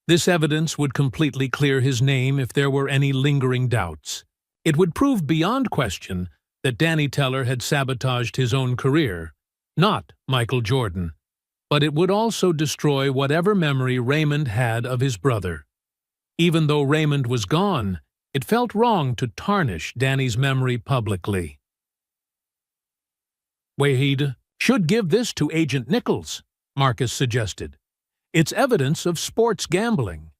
This evidence would completely clear his name if there were any lingering doubts. It would prove beyond question that Danny Teller had sabotaged his own career, not Michael Jordan. But it would also destroy whatever memory Raymond had of his brother. Even though Raymond was gone, it felt wrong to tarnish Danny's memory publicly. Wahid should give this to Agent Nichols, Marcus suggested. It's evidence of sports gambling.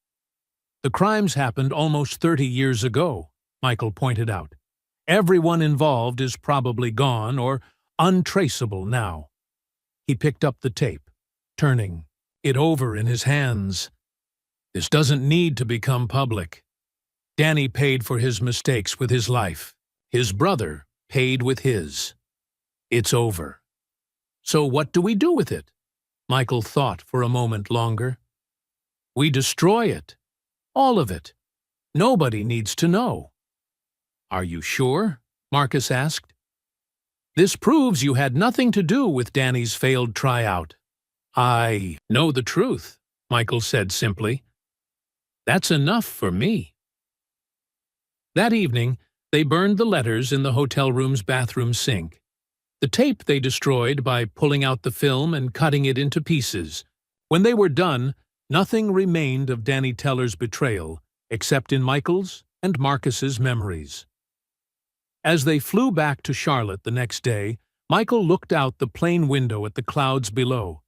The crimes happened almost 30 years ago, Michael pointed out. Everyone involved is probably gone or untraceable now. He picked up the tape, turning it over in his hands. This doesn't need to become public. Danny paid for his mistakes with his life. His brother paid with his. It's over. So what do we do with it? Michael thought for a moment longer. We destroy it. All of it. Nobody needs to know. Are you sure? Marcus asked. This proves you had nothing to do with Danny's failed tryout. I know the truth, Michael said simply. That's enough for me. That evening, they burned the letters in the hotel room's bathroom sink. The tape they destroyed by pulling out the film and cutting it into pieces. When they were done, nothing remained of Danny Teller's betrayal, except in Michael's and Marcus's memories. As they flew back to Charlotte the next day, Michael looked out the plane window at the clouds below.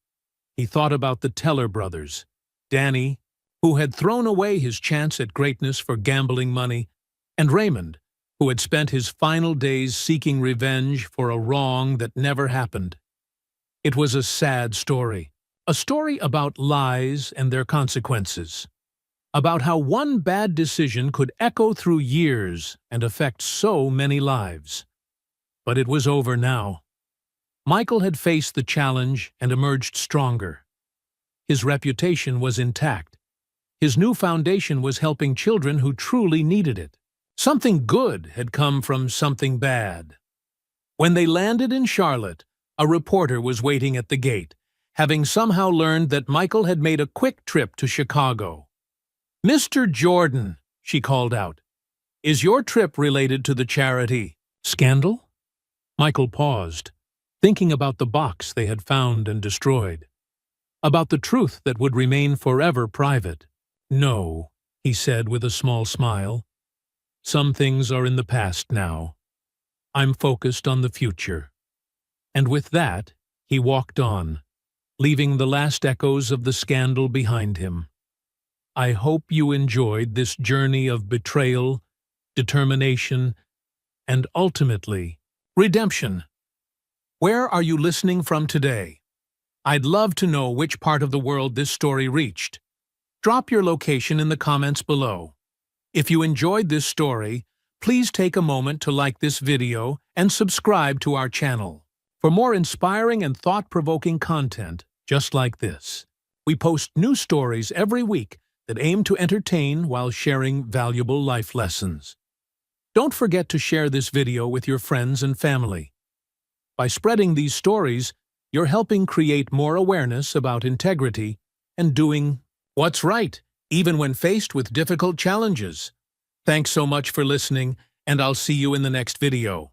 He thought about the Teller brothers, Danny, who had thrown away his chance at greatness for gambling money, and Raymond, who had spent his final days seeking revenge for a wrong that never happened. It was a sad story, a story about lies and their consequences, about how one bad decision could echo through years and affect so many lives. But it was over now. Michael had faced the challenge and emerged stronger. His reputation was intact. His new foundation was helping children who truly needed it. Something good had come from something bad. When they landed in Charlotte, a reporter was waiting at the gate, having somehow learned that Michael had made a quick trip to Chicago. "Mr. Jordan," she called out, "is your trip related to the charity scandal?" Michael paused, thinking about the box they had found and destroyed, about the truth that would remain forever private. "No," he said with a small smile. "Some things are in the past now. I'm focused on the future." And with that, he walked on, leaving the last echoes of the scandal behind him. I hope you enjoyed this journey of betrayal, determination, and ultimately, redemption. Where are you listening from today? I'd love to know which part of the world this story reached. Drop your location in the comments below. If you enjoyed this story, please take a moment to like this video and subscribe to our channel. For more inspiring and thought-provoking content just like this, we post new stories every week that aim to entertain while sharing valuable life lessons. Don't forget to share this video with your friends and family. By spreading these stories, you're helping create more awareness about integrity and doing what's right, even when faced with difficult challenges. Thanks so much for listening, and I'll see you in the next video.